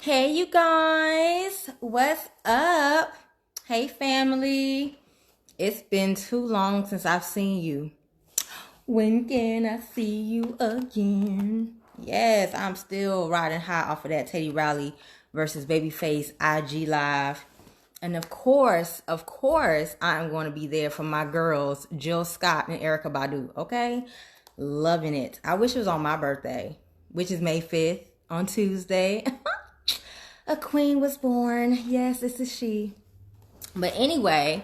Hey, you guys, what's up? Hey, family. It's been too long since I've seen you. When can I see you again? Yes, I'm still riding high off of that Teddy Riley versus Babyface IG Live. And of course, I'm going to be there for my girls, Jill Scott and Erica Badu, okay? Loving it. I wish it was on my birthday, which is May 5th on Tuesday. A queen was born. Yes, this is she. But anyway,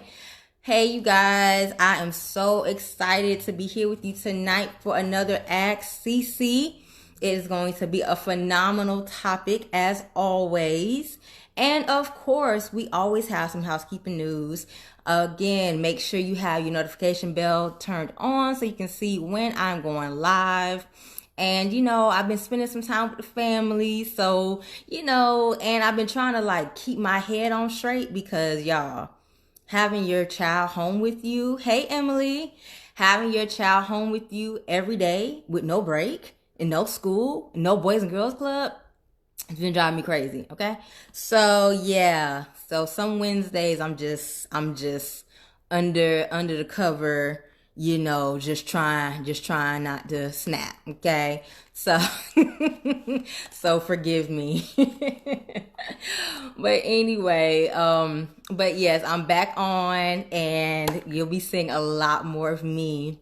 hey you guys, I am so excited to be here with you tonight for another Ask CC. It is going to be a phenomenal topic as always. And of course, we always have some housekeeping news. Again, make sure you have your notification bell turned on so you can see when I'm going live. And, I've been spending some time with the family. So, and I've been trying to keep my head on straight because y'all, having your child home with you. Hey, Emily, having your child home with you every day with no break and no school, no Boys and Girls Club. It's been driving me crazy. Okay. So yeah. So some Wednesdays I'm just under the cover, just trying not to snap. Okay. So, so forgive me. But anyway, but yes, I'm back on and you'll be seeing a lot more of me.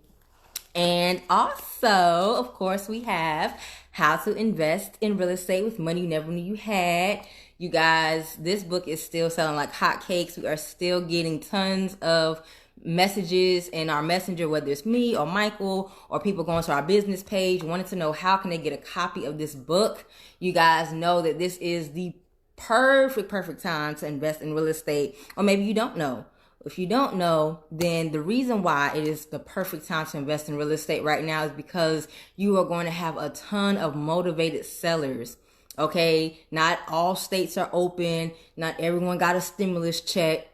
And also, of course, we have how to invest in real estate with money you never knew you had. You guys, this book is still selling like hotcakes. We are still getting tons of messages in our messenger, whether it's me or Michael or people going to our business page wanting to know how can they get a copy of this book. You guys know that this is the perfect time to invest in real estate, or maybe you don't know. If you don't know, then the reason why it is the perfect time to invest in real estate right now is because you are going to have a ton of motivated sellers. Okay, not all states are open. Not everyone got a stimulus check.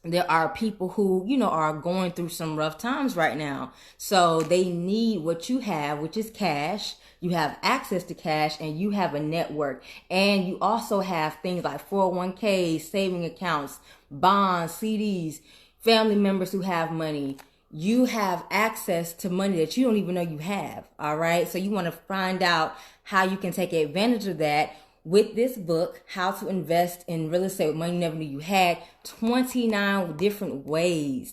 There are people who, are going through some rough times right now. So they need what you have, which is cash. You have access to cash and you have a network. And you also have things like 401ks, saving accounts, bonds, CDs, family members who have money. You have access to money that you don't even know you have. All right. So you want to find out how you can take advantage of that with this book, How to Invest in Real Estate with Money You Never Knew You Had. 29 different ways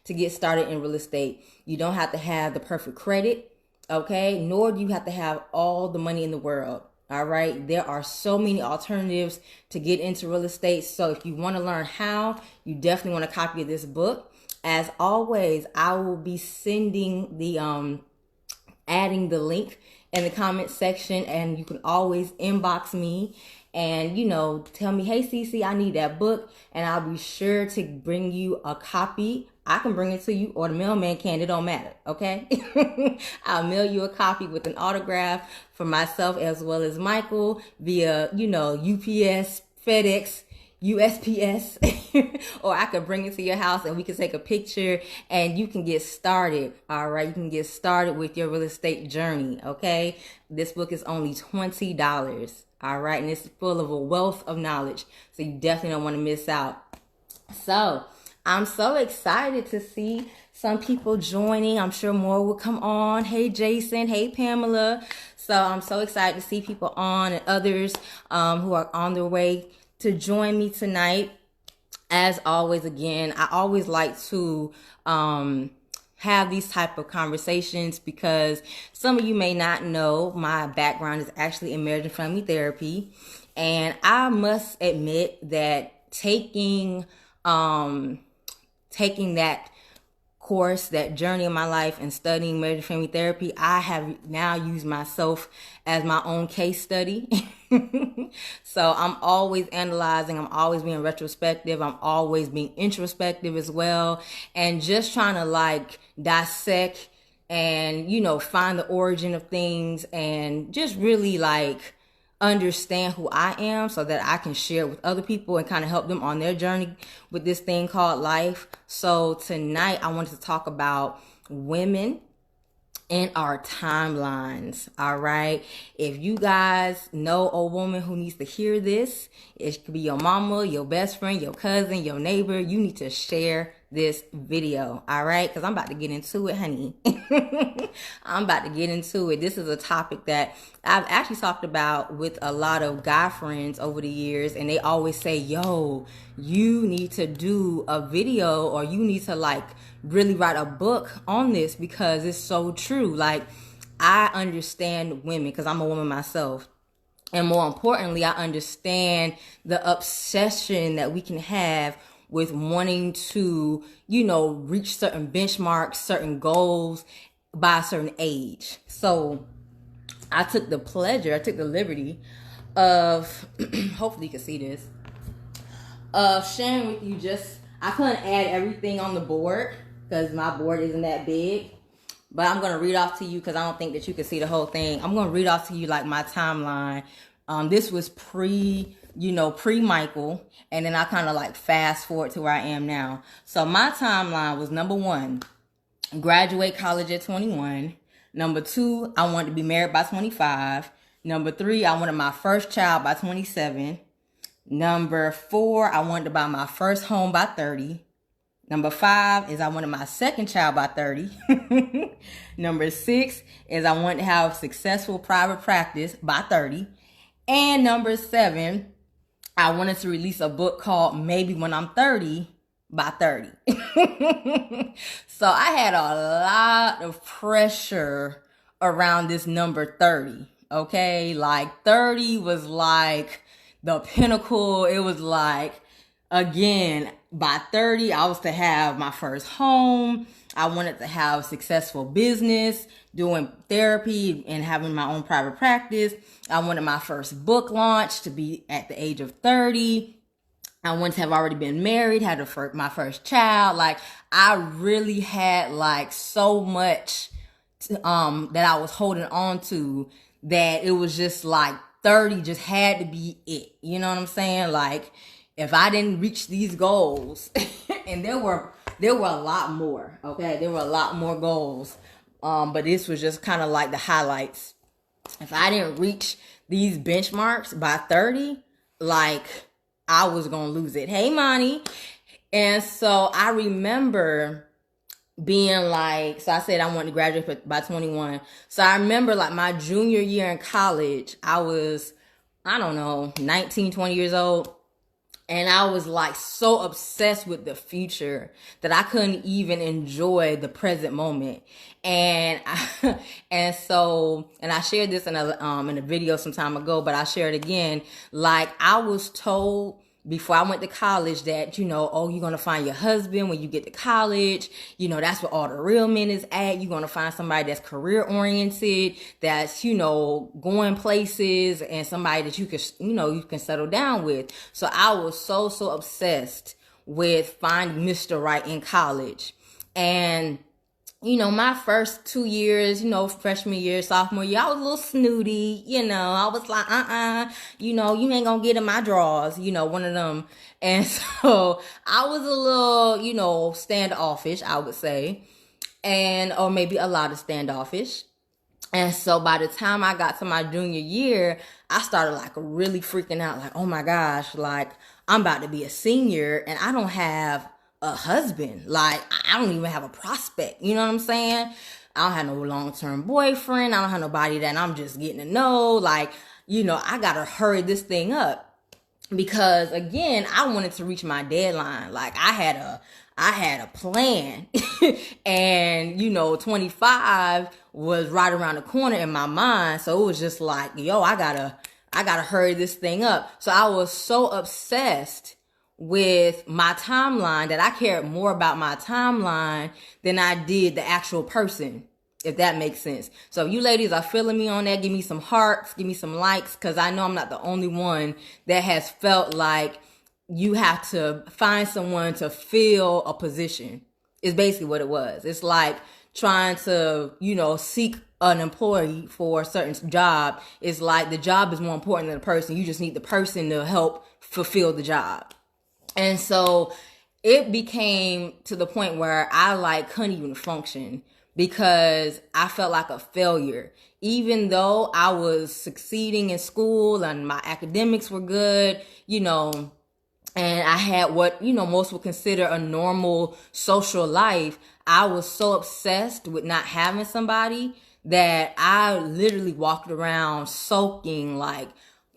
to get started in real estate. You don't have to have the perfect credit, okay? Nor do you have to have all the money in the world. All right. There are so many alternatives to get into real estate. So if you want to learn how, you definitely want a copy of this book. As always, I will be sending adding the link in the comment section, and you can always inbox me and tell me, hey Cece, I need that book, and I'll be sure to bring you a copy. I can bring it to you, or the mailman can. It don't matter. Okay. I'll mail you a copy with an autograph for myself as well as Michael via UPS, FedEx, USPS, or I could bring it to your house and we can take a picture and you can get started. All right. You can get started with your real estate journey. Okay. This book is only $20. All right. And it's full of a wealth of knowledge. So you definitely don't want to miss out. So I'm so excited to see some people joining. I'm sure more will come on. Hey, Jason. Hey, Pamela. So I'm so excited to see people on and others who are on their way to join me tonight. As always, again, I always like to have these type of conversations because some of you may not know my background is actually in marriage and family therapy. And I must admit that taking that course, that journey in my life and studying marriage and family therapy, I have now used myself as my own case study. So I'm always analyzing, I'm always being retrospective, I'm always being introspective as well, and just trying to dissect and find the origin of things and just really understand who I am so that I can share with other people and kind of help them on their journey with this thing called life. So tonight I wanted to talk about women in our timelines. All right. If you guys know a woman who needs to hear this, it could be your mama, your best friend, your cousin, your neighbor. You need to share this video. All right. Because I'm about to get into it, honey. I'm about to get into it. This is a topic that I've actually talked about with a lot of guy friends over the years. And they always say, yo, you need to do a video, or you need to like really write a book on this, because it's so true. Like, I understand women because I'm a woman myself. And more importantly, I understand the obsession that we can have with wanting to, reach certain benchmarks, certain goals by a certain age. So I took the liberty of, hopefully you can see this, of sharing with you I couldn't add everything on the board because my board isn't that big. But I'm going to read off to you because I don't think that you can see the whole thing. I'm going to read off to you like my timeline. This was pre-Michael. And then I kind of like fast forward to where I am now. So my timeline was: number 1, graduate college at 21. Number 2, I wanted to be married by 25. Number 3, I wanted my first child by 27. Number 4, I wanted to buy my first home by 30. Number 5 is I wanted my second child by 30. Number 6 is I wanted to have successful private practice by 30. And number 7, I wanted to release a book called Maybe When I'm 30 by 30. So I had a lot of pressure around this number 30. Okay, like 30 was like the pinnacle. It was like, again, by 30, I was to have my first home. I wanted to have successful business, doing therapy and having my own private practice. I wanted my first book launch to be at the age of 30. I wanted to have already been married, had my first child. Like, I really had like so much that I was holding on to, that it was just like 30 just had to be it. You know what I'm saying? Like, if I didn't reach these goals, and there were a lot more, okay? There were a lot more goals. But this was just kind of like the highlights. If I didn't reach these benchmarks by 30, like, I was going to lose it. Hey, Monty. And so I remember being like, so I said I wanted to graduate by 21. So I remember like my junior year in college, I was, 19, 20 years old. And I was like so obsessed with the future that I couldn't even enjoy the present moment. And I shared this in a video some time ago, but I share it again. Like, I was told before I went to college that, you're going to find your husband when you get to college. That's where all the real men is at. You're going to find somebody that's career oriented, that's, going places, and somebody that you can settle down with. So I was so obsessed with finding Mr. Right in college. And my first 2 years, freshman year, sophomore year, I was a little snooty, I was like, you ain't gonna get in my drawers, one of them. And so I was a little, standoffish, I would say, or maybe a lot of standoffish. And so by the time I got to my junior year, I started like really freaking out, like, oh my gosh, like, I'm about to be a senior and I don't have a husband. Like, I don't even have a prospect. You know what I'm saying? I don't have no long-term boyfriend. I don't have nobody that I'm just getting to know. Like, I gotta hurry this thing up, because again, I wanted to reach my deadline. Like, I had a plan. And 25 was right around the corner in my mind. So it was just like, yo, I gotta hurry this thing up. So I was so obsessed with my timeline that I cared more about my timeline than I did the actual person, if that makes sense. So you ladies are feeling me on that. Give me some hearts, give me some likes, because I know I'm not the only one that has felt like you have to find someone to fill a position. It's basically what it was. It's like trying to, seek an employee for a certain job. It's like the job is more important than the person. You just need the person to help fulfill the job. And so it became to the point where I like couldn't even function because I felt like a failure. Even though I was succeeding in school and my academics were good, and I had what, most would consider a normal social life, I was so obsessed with not having somebody that I literally walked around soaking, like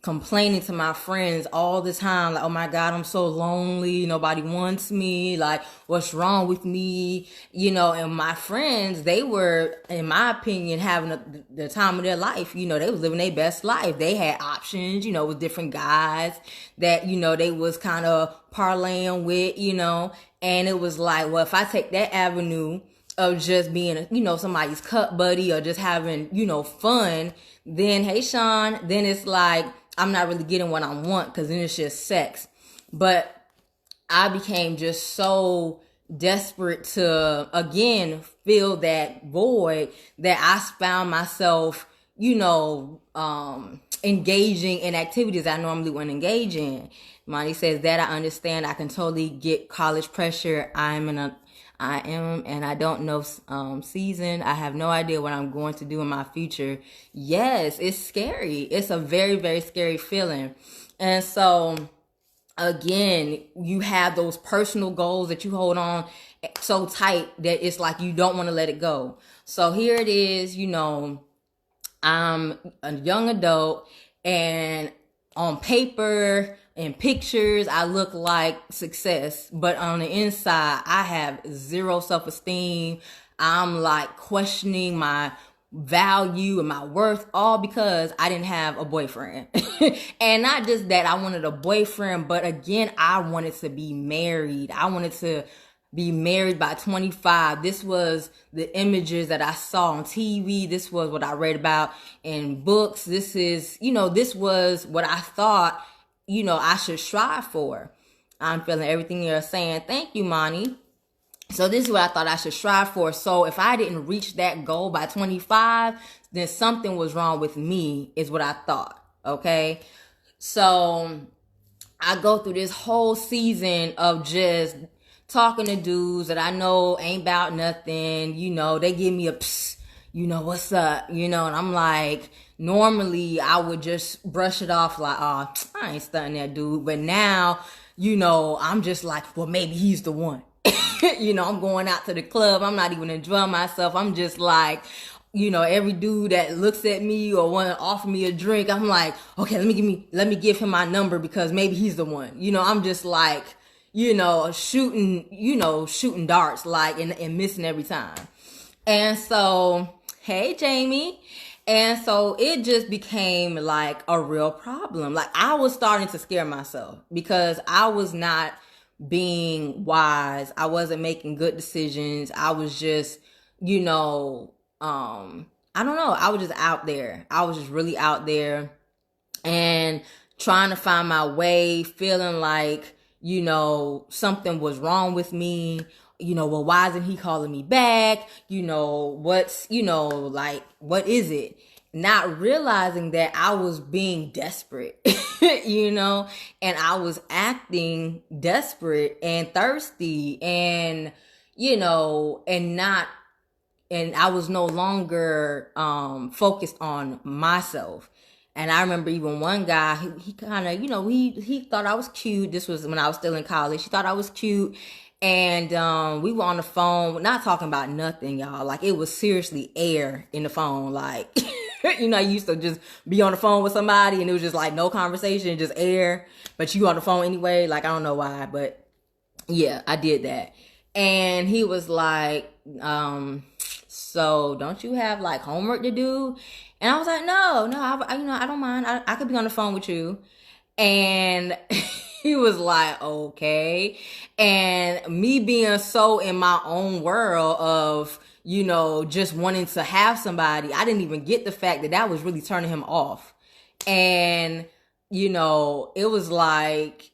complaining to my friends all the time, like, oh my God, I'm so lonely, nobody wants me, like, what's wrong with me, and my friends, they were, in my opinion, having the time of their life. They was living their best life. They had options, with different guys that, they was kind of parlaying with, and it was like, well, if I take that avenue of just being, somebody's cut buddy or just having, fun, then, hey, Sean, then it's like, I'm not really getting what I want, because then it's just sex. But I became just so desperate to, again, fill that void that I found myself, engaging in activities I normally wouldn't engage in. Monty says that I understand. I can totally get college pressure. I am, and I don't know season. I have no idea what I'm going to do in my future. Yes, it's scary. It's a very, very scary feeling. And so, again, you have those personal goals that you hold on so tight that it's like you don't want to let it go. So here it is, I'm a young adult, and on paper and pictures, I look like success, but on the inside, I have zero self-esteem. I'm like questioning my value and my worth, all because I didn't have a boyfriend. And not just that I wanted a boyfriend, but again, I wanted to be married. I wanted to be married by 25. This was the images that I saw on TV. This was what I read about in books. This is, this was what I thought, I should strive for. I'm feeling everything you're saying. Thank you, Monty. So this is what I thought I should strive for. So if I didn't reach that goal by 25, then something was wrong with me, is what I thought. Okay. So I go through this whole season of just talking to dudes that I know ain't about nothing. They give me a psst, what's up, and I'm like, normally I would just brush it off like, oh, I ain't stunting that dude. But now, I'm just like, well, maybe he's the one. I'm going out to the club. I'm not even enjoying myself. I'm just like, every dude that looks at me or want to offer me a drink, I'm like, okay, let me give him my number, because maybe he's the one. I'm just like, shooting darts, like, and missing every time. And so, hey, Jamie. And so it just became like a real problem. Like, I was starting to scare myself because I was not being wise. I wasn't making good decisions. I was just, I don't know. I was just out there. I was just really out there and trying to find my way, feeling like, something was wrong with me. Well, why isn't he calling me back? What's, like, what is it? Not realizing that I was being desperate, and I was acting desperate and thirsty and, and I was no longer focused on myself. And I remember even one guy, he kind of, he thought I was cute. This was when I was still in college. He thought I was cute. And we were on the phone, not talking about nothing, y'all. Like, it was seriously air in the phone. Like, I used to just be on the phone with somebody and it was just like no conversation, just air. But you on the phone anyway. Like, I don't know why, but yeah, I did that. And he was like, so don't you have like homework to do? And I was like, no, I don't mind. I could be on the phone with you. And he was like, okay. And me being so in my own world of, just wanting to have somebody, I didn't even get the fact that was really turning him off. And, it was like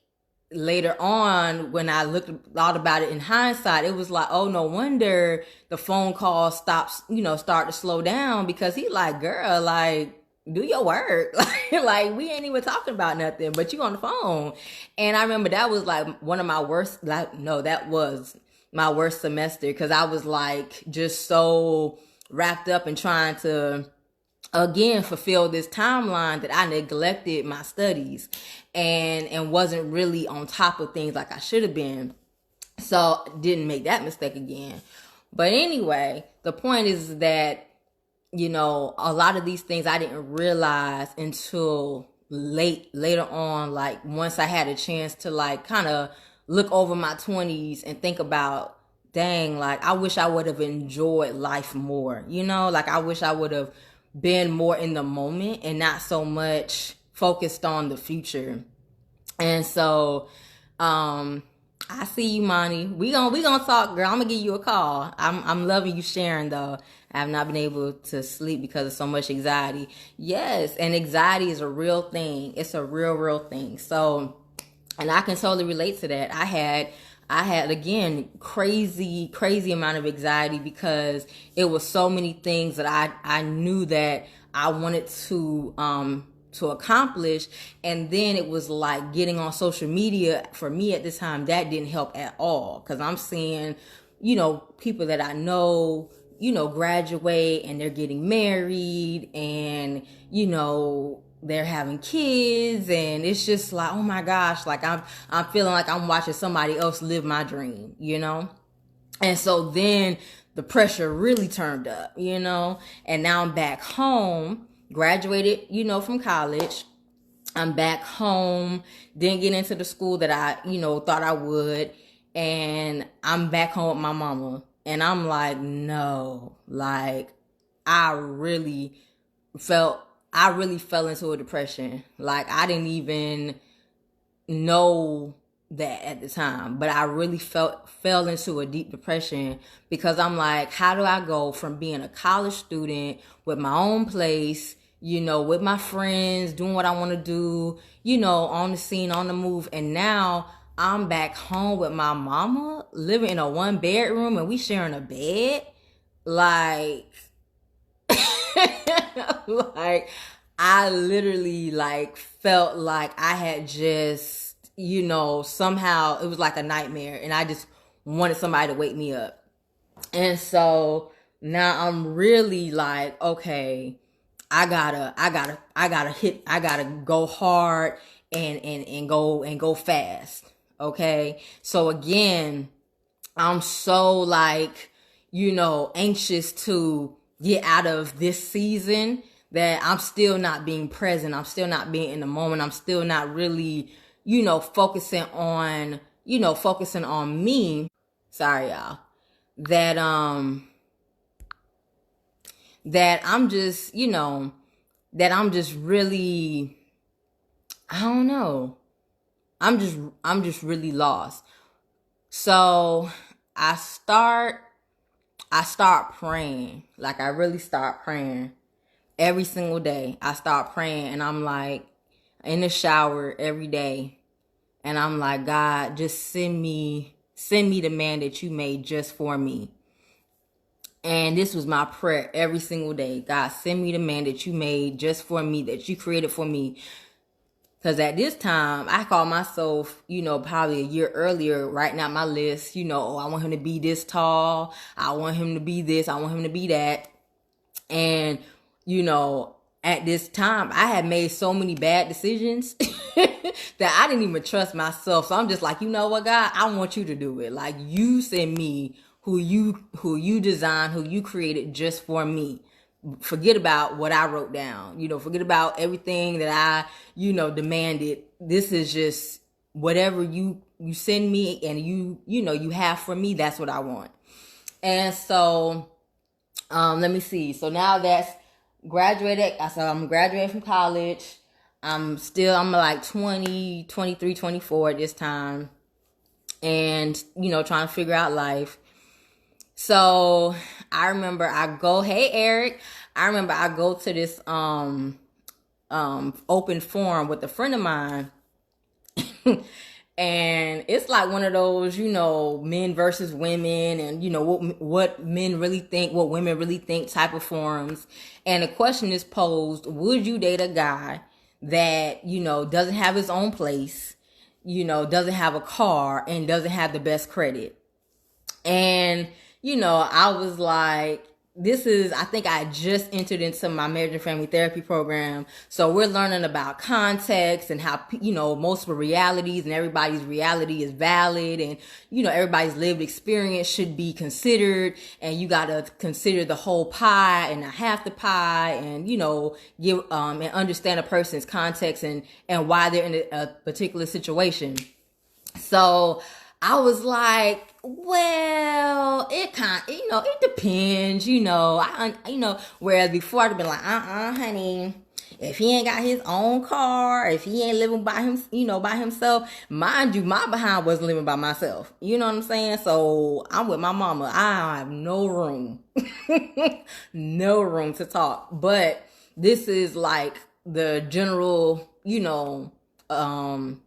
later on when I thought about it in hindsight, it was like, oh, no wonder the phone call start to slow down, because he like, girl, like, do your work. Like, we ain't even talking about nothing, but you on the phone. And I remember that was like one of my worst, that was my worst semester, because I was like just so wrapped up in trying to again fulfill this timeline that I neglected my studies and wasn't really on top of things like I should have been. So didn't make that mistake again. But anyway, the point is that, you know, a lot of these things I didn't realize until later on, like once I had a chance to like kind of look over my 20s and think about, dang, like I wish I would have enjoyed life more, you know, like I wish I would have been more in the moment and not so much focused on the future. And so I see you, Monty. We gonna talk, girl. I'm gonna give you a call. I'm loving you sharing though. I have not been able to sleep because of so much anxiety. Yes, and anxiety is a real thing. It's a real thing. So, and I can totally relate to that. I had again crazy amount of anxiety because it was so many things that I knew that I wanted to accomplish, and then it was like getting on social media for me at this time that didn't help at all, because I'm seeing, you know, people that I know, you know, graduate and they're getting married and, you know, they're having kids, and it's just like, oh my gosh, like I'm feeling like I'm watching somebody else live my dream, you know? And so then the pressure really turned up, you know? And now I'm back home, graduated, you know, from college. I'm back home, didn't get into the school that I, you know, thought I would. And I'm back home with my mama. And I'm like, no, like I really fell into a depression. Like I didn't even know that at the time, but I really fell into a deep depression, because I'm like, how do I go from being a college student with my own place, you know, with my friends, doing what I want to do, you know, on the scene, on the move, and now I'm back home with my mama, living in a 1-bedroom, and we sharing a bed, like like I literally like felt like I had just, you know, somehow it was like a nightmare, and I just wanted somebody to wake me up. And so now I'm really like, okay, I gotta go hard and go fast. Okay. So again, I'm so like, you know, anxious to get out of this season that I'm still not being present. I'm still not being in the moment. I'm still not really, you know, focusing on me. Sorry, y'all. That I'm just, you know, that I'm just really, I don't know. I'm just really lost. So I start praying. Like I really start praying every single day. I start praying, and I'm like in the shower every day, and I'm like, God, just send me the man that you made just for me. And this was my prayer every single day. God, send me the man that you made just for me, that you created for me. Because at this time, I called myself, you know, probably a year earlier, writing out my list, you know, I want him to be this tall. I want him to be this. I want him to be that. And, you know, at this time, I had made so many bad decisions that I didn't even trust myself. So I'm just like, you know what, God, I want you to do it. Like, you send me who you designed, who you created just for me. Forget about what I wrote down, you know, forget about everything that I, you know, demanded. This is just whatever you send me and you know, you have for me. That's what I want. And so, let me see. So now that's graduated. So I'm graduating from college. I'm like 20, 23, 24 at this time, and, you know, trying to figure out life. So I remember hey Eric, I remember I go to this open forum with a friend of mine. And it's like one of those, you know, men versus women, and, you know, what men really think, what women really think type of forums. And the question is posed, would you date a guy that, you know, doesn't have his own place, you know, doesn't have a car, and doesn't have the best credit? And, I was like, I think I just entered into my marriage and family therapy program. So we're learning about context and how, multiple realities and everybody's reality is valid. And, everybody's lived experience should be considered. And you got to consider the whole pie and not half the pie and, give, and understand a person's context and why they're in a particular situation. So I was like, well, it depends, whereas before I'd have been like, honey, if he ain't got his own car, if he ain't living by him, by himself, mind you, my behind wasn't living by myself. You know what I'm saying? So I'm with my mama. I have no room, no room to talk. But this is like the general,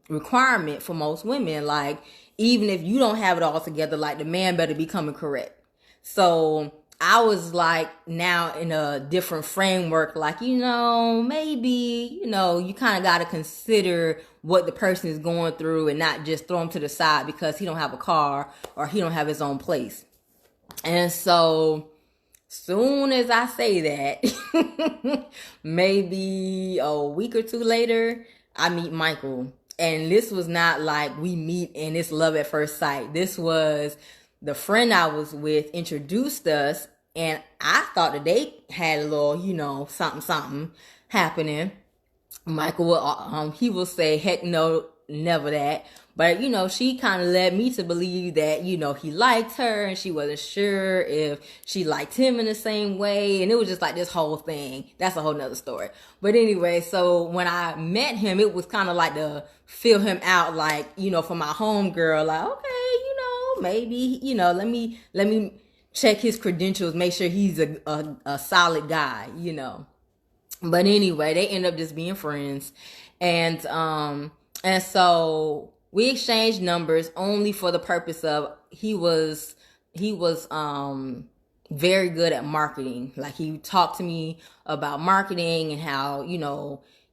requirement for most women. Like, even if you don't have it all together, like, the man better be coming correct. So I was like now in a different framework, like, maybe, you kind of got to consider what the person is going through and not just throw him to the side because he don't have a car or he don't have his own place. And so soon as I say that, maybe a week or two later, I meet Michael. And this was not like we meet and it's love at first sight. This was the friend I was with introduced us, and I thought that they had a little, something happening. Michael will, he will say, heck no, never that. But, she kind of led me to believe that, he liked her and she wasn't sure if she liked him in the same way. And it was just like this whole thing. That's a whole nother story. But anyway, so when I met him, it was kind of like to feel him out, like, for my homegirl, like, okay, maybe, let me check his credentials, make sure he's a solid guy, But anyway, they end up just being friends. And so we exchanged numbers only for the purpose of he was very good at marketing. Like, he talked to me about marketing and how,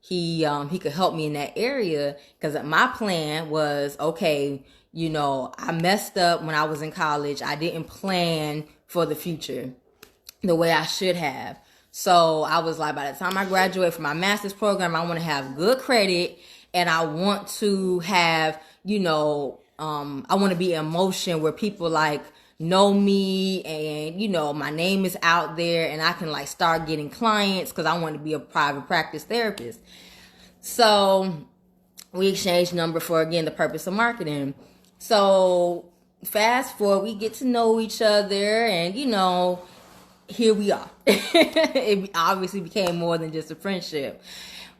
he could help me in that area, because my plan was, okay, I messed up when I was in college. I didn't plan for the future the way I should have. So I was like, by the time I graduate from my master's program, I want to have good credit, and I want to have, I want to be in motion where people like know me and, my name is out there and I can like start getting clients, because I want to be a private practice therapist. So we exchanged number for, again, the purpose of marketing. So fast forward, we get to know each other, and, here we are. It obviously became more than just a friendship.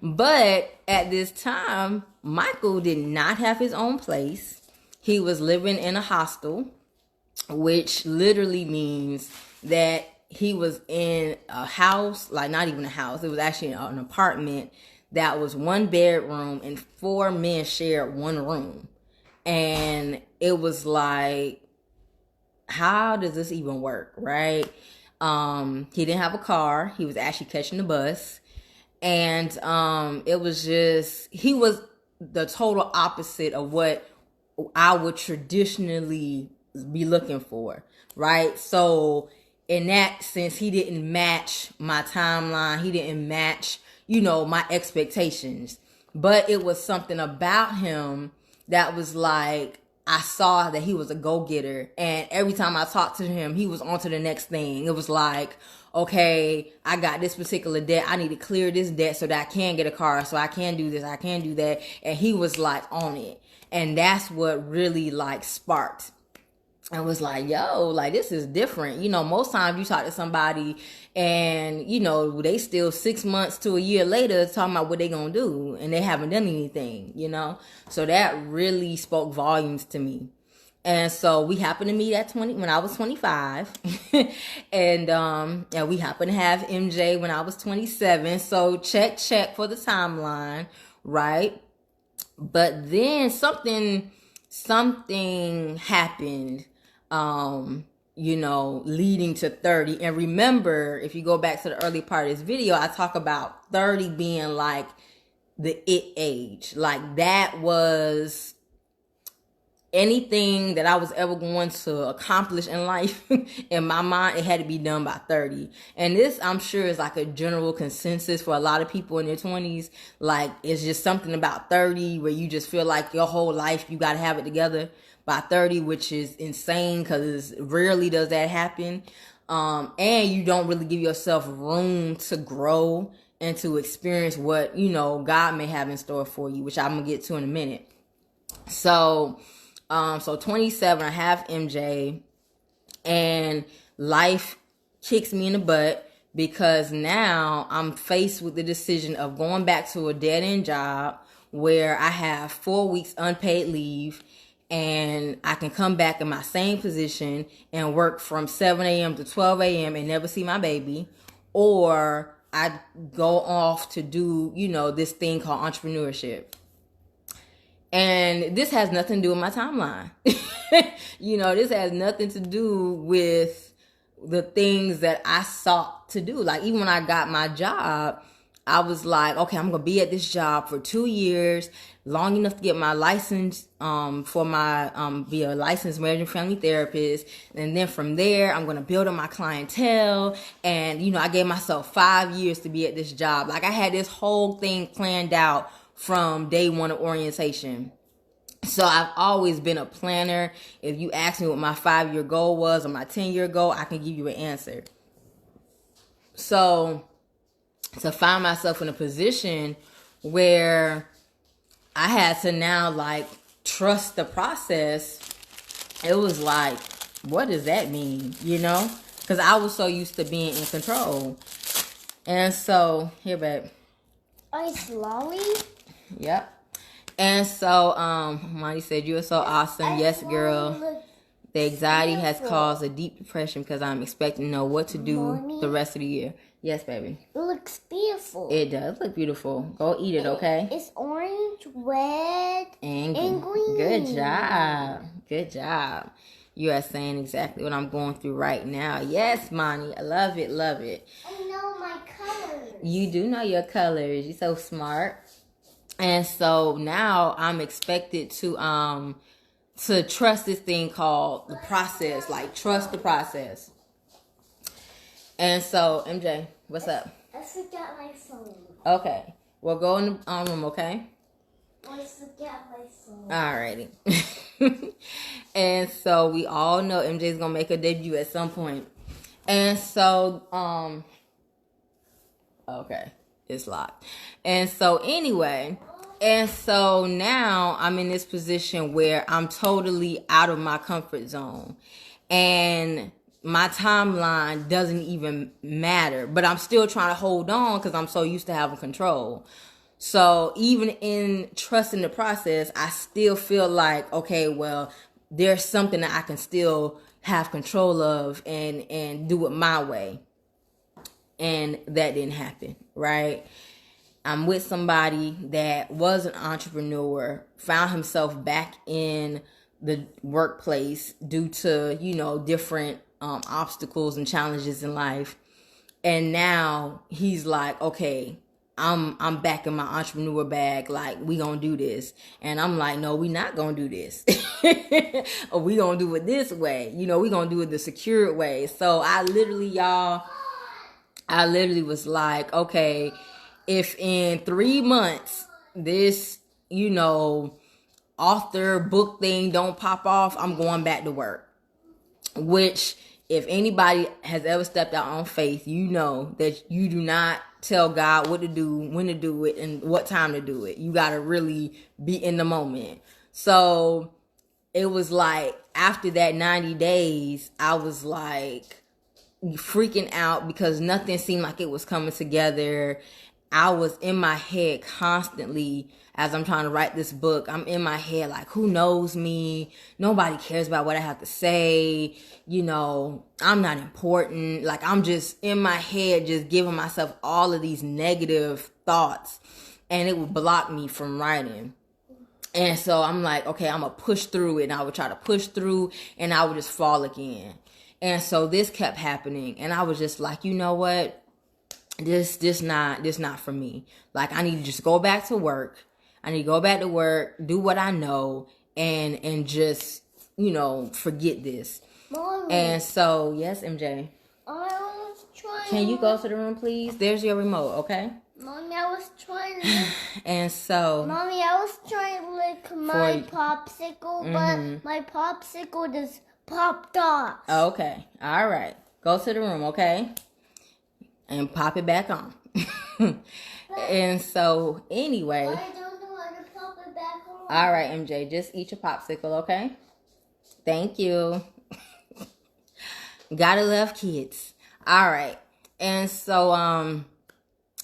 But at this time, Michael did not have his own place. He was living in a hostel, which literally means that he was in a house, like not even a house. It was actually an apartment that was one bedroom and 4 men shared one room. And it was like, how does this even work, right? He didn't have a car. He was actually catching the bus. And it was just, he was the total opposite of what I would traditionally be looking for, right? So in that sense, he didn't match my timeline. He didn't match, my expectations. But it was something about him that was like, I saw that he was a go-getter. And every time I talked to him, he was on to the next thing. It was like, okay, I got this particular debt. I need to clear this debt so that I can get a car, so I can do this, I can do that. And he was like on it. And that's what really like sparked. I was like, yo, like, this is different. Most times you talk to somebody and, they still 6 months to a year later talking about what they gonna do, and they haven't done anything, So that really spoke volumes to me. And so we happened to meet at when I was 25. and we happened to have MJ when I was 27. So check for the timeline, right? But then something happened, leading to 30. And remember, if you go back to the early part of this video, I talk about 30 being like the it age. Like, that was anything that I was ever going to accomplish in life, in my mind, it had to be done by 30. And this, I'm sure, is like a general consensus for a lot of people in their 20s. Like, it's just something about 30 where you just feel like your whole life you got to have it together by 30, which is insane because rarely does that happen. And you don't really give yourself room to grow and to experience what, God may have in store for you, which I'm going to get to in a minute. So 27, I have MJ, and life kicks me in the butt because now I'm faced with the decision of going back to a dead-end job where I have 4 weeks unpaid leave, and I can come back in my same position and work from 7 a.m. to 12 a.m. and never see my baby, or I go off to do, this thing called entrepreneurship. And this has nothing to do with my timeline. This has nothing to do with the things that I sought to do. Like, even when I got my job, I was like, okay, I'm going to be at this job for 2 years, long enough to get my license for my be a licensed marriage and family therapist. And then from there, I'm going to build up my clientele. And, I gave myself 5 years to be at this job. Like, I had this whole thing planned out from day one of orientation. So I've always been a planner. If you ask me what my 5-year goal was or my 10-year goal, I can give you an answer. So to find myself in a position where I had to now trust the process, it was like, what does that mean? Because I was so used to being in control. And so, here, babe. Ice lolly? Yep. And so, Monty said, you are so awesome. Yes, girl. The anxiety has caused a deep depression because I'm expecting to know what to do the rest of the year. Yes, baby. It looks beautiful. It does look beautiful. Go eat it, okay? It's orange, red, and green. Good job. Good job. You are saying exactly what I'm going through right now. Yes, Monty. I love it. Love it. I know my colors. You do know your colors. You're so smart. And so now I'm expected to trust this thing called the process. Like, trust the process. And so, MJ, what's up? I forgot my phone. Okay. Well, go in the room, okay? I forgot my phone. Alrighty. And so we all know MJ's gonna make a debut at some point. And so, okay, it's locked. And so anyway, and so now I'm in this position where I'm totally out of my comfort zone. And my timeline doesn't even matter, but I'm still trying to hold on because I'm so used to having control. So even in trusting the process, I still feel like, okay, well, there's something that I can still have control of and do it my way. And that didn't happen, right? I'm with somebody that was an entrepreneur, found himself back in the workplace due to, different obstacles and challenges in life. And now he's like, okay, I'm back in my entrepreneur bag. Like, we gonna do this. And I'm like, no, we not gonna do this. Or we gonna do it this way. We gonna do it the secured way. So I literally was like, okay, if in 3 months this, author book thing don't pop off, I'm going back to work. Which, if anybody has ever stepped out on faith, you know that you do not tell God what to do, when to do it, and what time to do it. You got to really be in the moment. So it was like, after that 90 days, I was like freaking out because nothing seemed like it was coming together. I was in my head constantly as I'm trying to write this book. I'm in my head like, who knows me? Nobody cares about what I have to say. I'm not important. Like, I'm just in my head, just giving myself all of these negative thoughts, and it would block me from writing. And so I'm like, okay, I'm going to push through it. And I would try to push through, and I would just fall again. And so this kept happening. And I was just like, you know what? This not for me. Like, I need to just go back to work. I need to go back to work, do what I know, and just, forget this. Mommy. And so, yes, MJ. I was trying. Can you go to the room, please? There's your remote, okay? Mommy, I was trying to. And so. Mommy, I was trying to lick my popsicle, but my popsicle just popped off. Okay. All right. Go to the room, okay? And pop it back on. And so, anyway. But I don't know how to pop it back on. All right, MJ. Just eat your popsicle, okay? Thank you. Gotta love kids. All right. And so I'm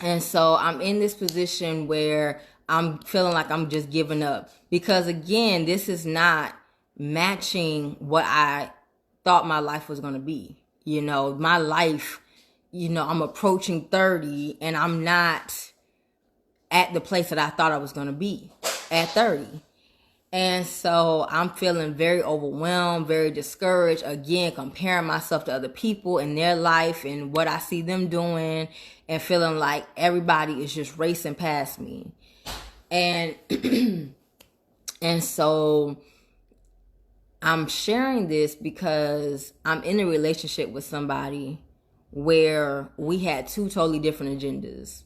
in this position where I'm feeling like I'm just giving up, because again, this is not matching what I thought my life was going to be. My life, I'm approaching 30 and I'm not at the place that I thought I was going to be at 30. And so I'm feeling very overwhelmed, very discouraged. Again, comparing myself to other people and their life and what I see them doing, and feeling like everybody is just racing past me. And and so I'm sharing this because I'm in a relationship with somebody where we had two totally different agendas.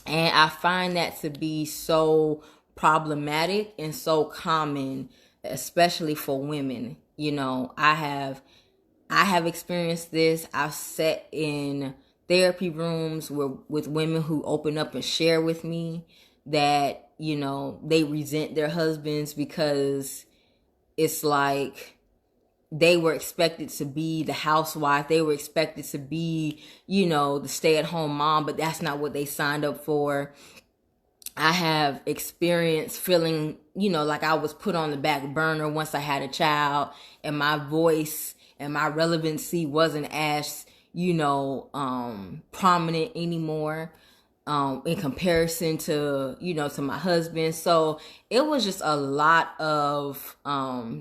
And I find that to be so problematic and so common, especially for women. I have experienced this. I've sat in therapy rooms with women who open up and share with me that, they resent their husbands because it's like they were expected to be the housewife. They were expected to be, the stay-at-home mom, but that's not what they signed up for. I have experienced feeling, like I was put on the back burner once I had a child, and my voice and my relevancy wasn't as, prominent anymore, in comparison to, to my husband. So it was just a lot of,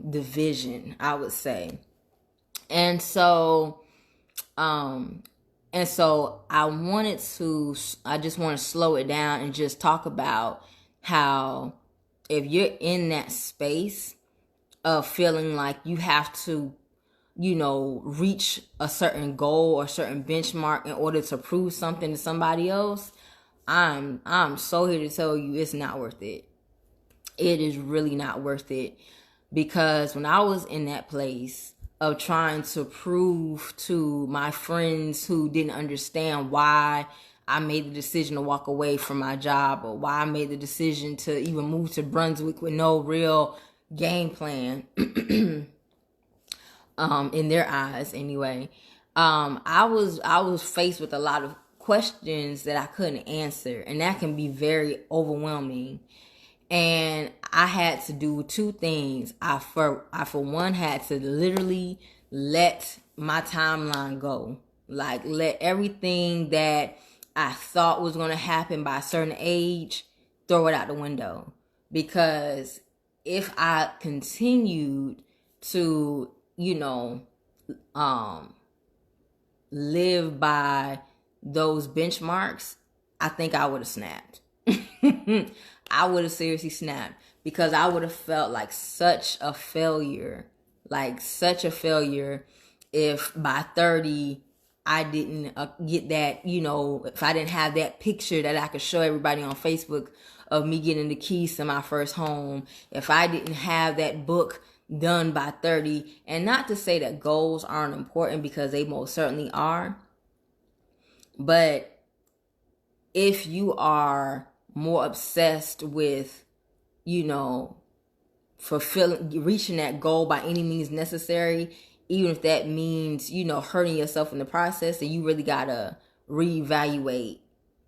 division, I would say. And so, I just want to slow it down and just talk about how if you're in that space of feeling like you have to, reach a certain goal or certain benchmark in order to prove something to somebody else, I'm so here to tell you it's not worth it. It is really not worth it, because when I was in that place of trying to prove to my friends who didn't understand why I made the decision to walk away from my job, or why I made the decision to even move to Brunswick with no real game plan, in their eyes anyway, I was faced with a lot of questions that I couldn't answer, and that can be very overwhelming. And I had to do two things. I for one had to literally let my timeline go. Like, let everything that I thought was going to happen by a certain age, throw it out the window. Because if I continued to, live by those benchmarks, I think I would have snapped. I would have seriously snapped, because I would have felt like such a failure if by 30 I didn't get that, if I didn't have that picture that I could show everybody on Facebook of me getting the keys to my first home, if I didn't have that book done by 30. And not to say that goals aren't important, because they most certainly are. But if you are more obsessed with, reaching that goal by any means necessary, even if that means, hurting yourself in the process, then you really gotta reevaluate,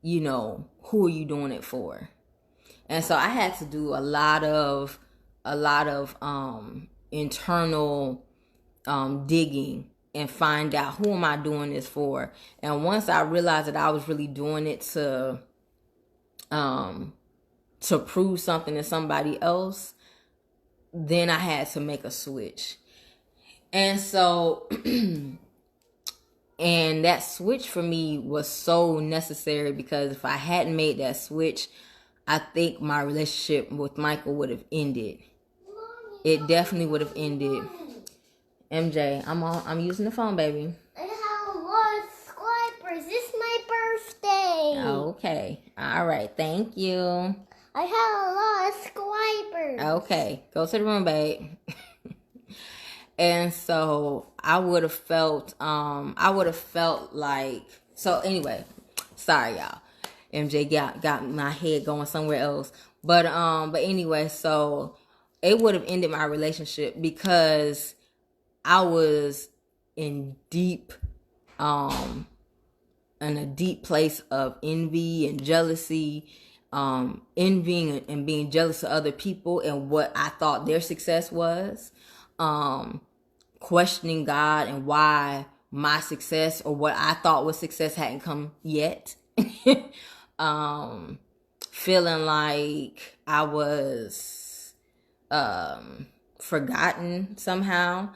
who are you doing it for? And so I had to do a lot of internal digging and find out, who am I doing this for? And once I realized that I was really doing it to prove something to somebody else, then I had to make a switch. And so, and that switch for me was so necessary, because if I hadn't made that switch, I think my relationship with Michael would have ended. it definitely would have ended. MJ, I'm using the phone, baby. I have a lot of subscribers. It's my birthday. Okay. All right. Thank you. I have a lot of subscribers. Okay. Go to the room, babe. And so I would have felt like, so anyway, sorry y'all. MJ got my head going somewhere else. But anyway, so it would have ended my relationship because I was in a deep place of envy and jealousy, envying and being jealous of other people and what I thought their success was, questioning God and why my success or what I thought was success hadn't come yet, feeling like I was forgotten somehow.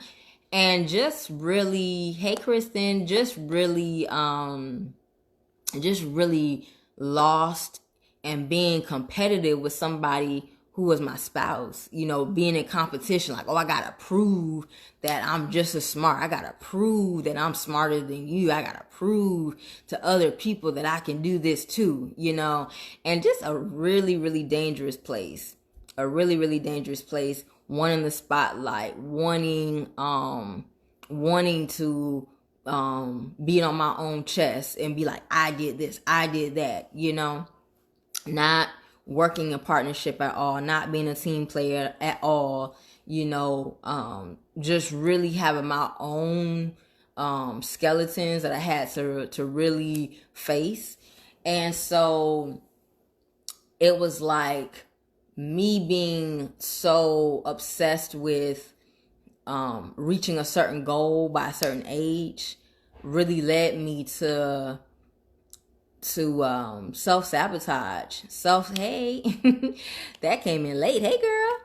And just really, hey Kristen, just really lost and being competitive with somebody who was my spouse, being in competition, like, oh, I gotta prove that I'm just as smart. I gotta prove that I'm smarter than you. I gotta prove to other people that I can do this too, and just a really, really dangerous place. Wanting the spotlight, wanting to beat on my own chest and be like, I did this, I did that, not working in partnership at all, not being a team player at all, just really having my own skeletons that I had to really face. And so it was like me being so obsessed with reaching a certain goal by a certain age really led me to self-sabotage. Hey, that came in late. Hey, girl.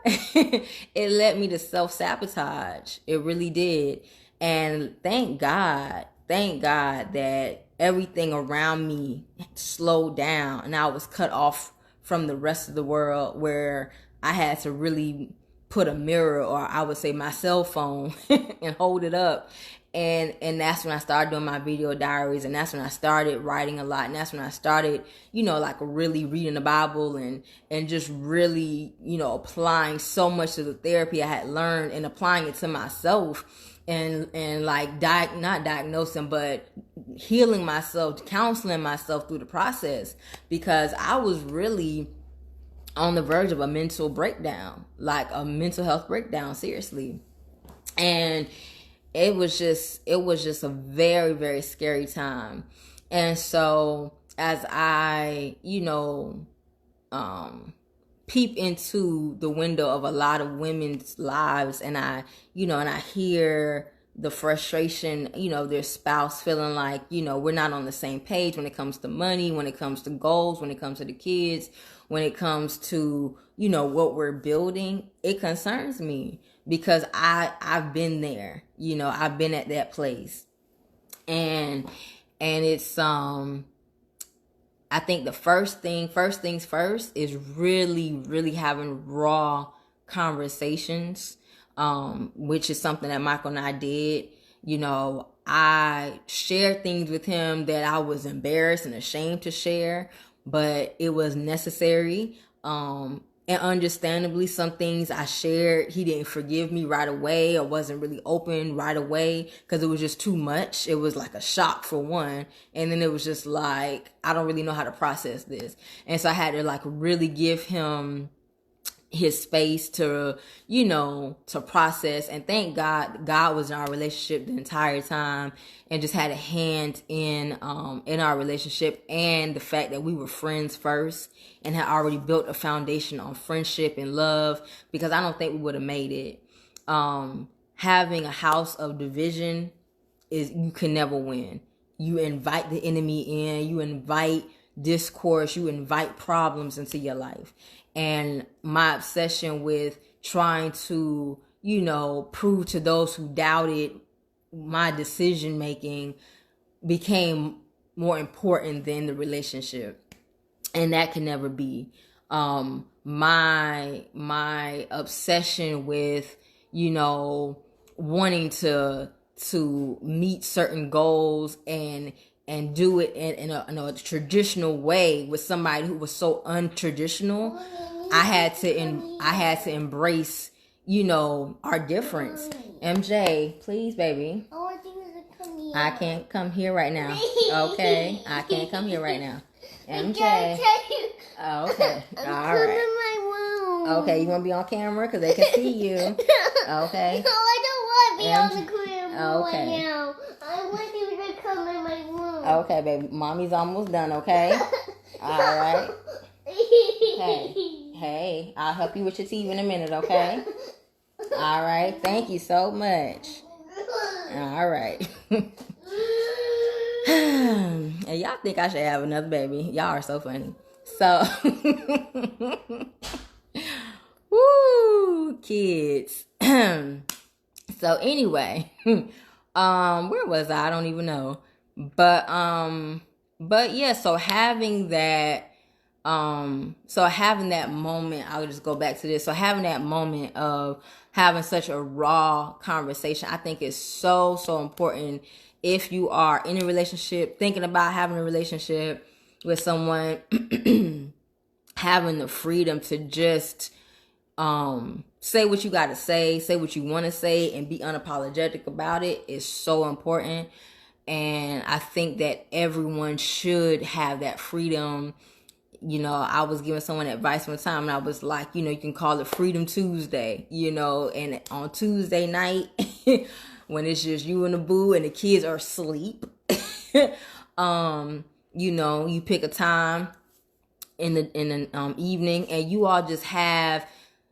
It led me to self-sabotage. It really did. And thank God that everything around me slowed down and I was cut off from the rest of the world, where I had to really put a mirror, or I would say my cell phone, and hold it up. And that's when I started doing my video diaries, and that's when I started writing a lot, and that's when I started, like really reading the Bible and just really, applying so much of the therapy I had learned and applying it to myself, and like not diagnosing, but healing myself, counseling myself through the process, because I was really on the verge of a mental breakdown, like a mental health breakdown, seriously. And it was just a very, very scary time. And so as I, peep into the window of a lot of women's lives, and I hear the frustration, their spouse feeling like, we're not on the same page when it comes to money, when it comes to goals, when it comes to the kids, when it comes to, what we're building. It concerns me because I've been there, I've been at that place. And it's, I think the first things first is really, really having raw conversations, which is something that Michael and I did. I shared things with him that I was embarrassed and ashamed to share, but it was necessary. And understandably, some things I shared, he didn't forgive me right away, or wasn't really open right away, because it was just too much. It was like a shock, for one. And then it was just like, I don't really know how to process this. And so I had to like really give him his space to, to process. And thank God, God was in our relationship the entire time, and just had a hand in our relationship, and the fact that we were friends first and had already built a foundation on friendship and love, because I don't think we would have made it. Having a house of division you can never win. You invite the enemy in, you invite discourse, you invite problems into your life. And my obsession with trying to, prove to those who doubted my decision making became more important than the relationship. And that can never be. my obsession with, wanting to meet certain goals and do it in a traditional way with somebody who was so untraditional. I had to embrace, our difference. MJ, please, baby. I can't come here right now. Okay, I can't come here right now. MJ. Oh, okay. All right. Okay, you want to be on camera because they can see you. Okay. No, I don't want to be on the camera right now. I want you to come in my room. Okay, baby. Mommy's almost done, okay? All right. Hey, I'll help you with your TV in a minute, okay? All right. Thank you so much. All right. And y'all think I should have another baby. Y'all are so funny. So, woo, kids. So anyway, where was I? I don't even know. But yeah, so having that moment, I'll just go back to this. So having that moment of having such a raw conversation, I think is so, so important if you are in a relationship, thinking about having a relationship with someone, having the freedom to just say what you got to say what you want to say, and be unapologetic about it is so important. And I think that everyone should have that freedom. I was giving someone advice one time, and I was like, you can call it Freedom Tuesday, and on Tuesday night, when it's just you and the boo and the kids are asleep, you pick a time in the evening, and you all just have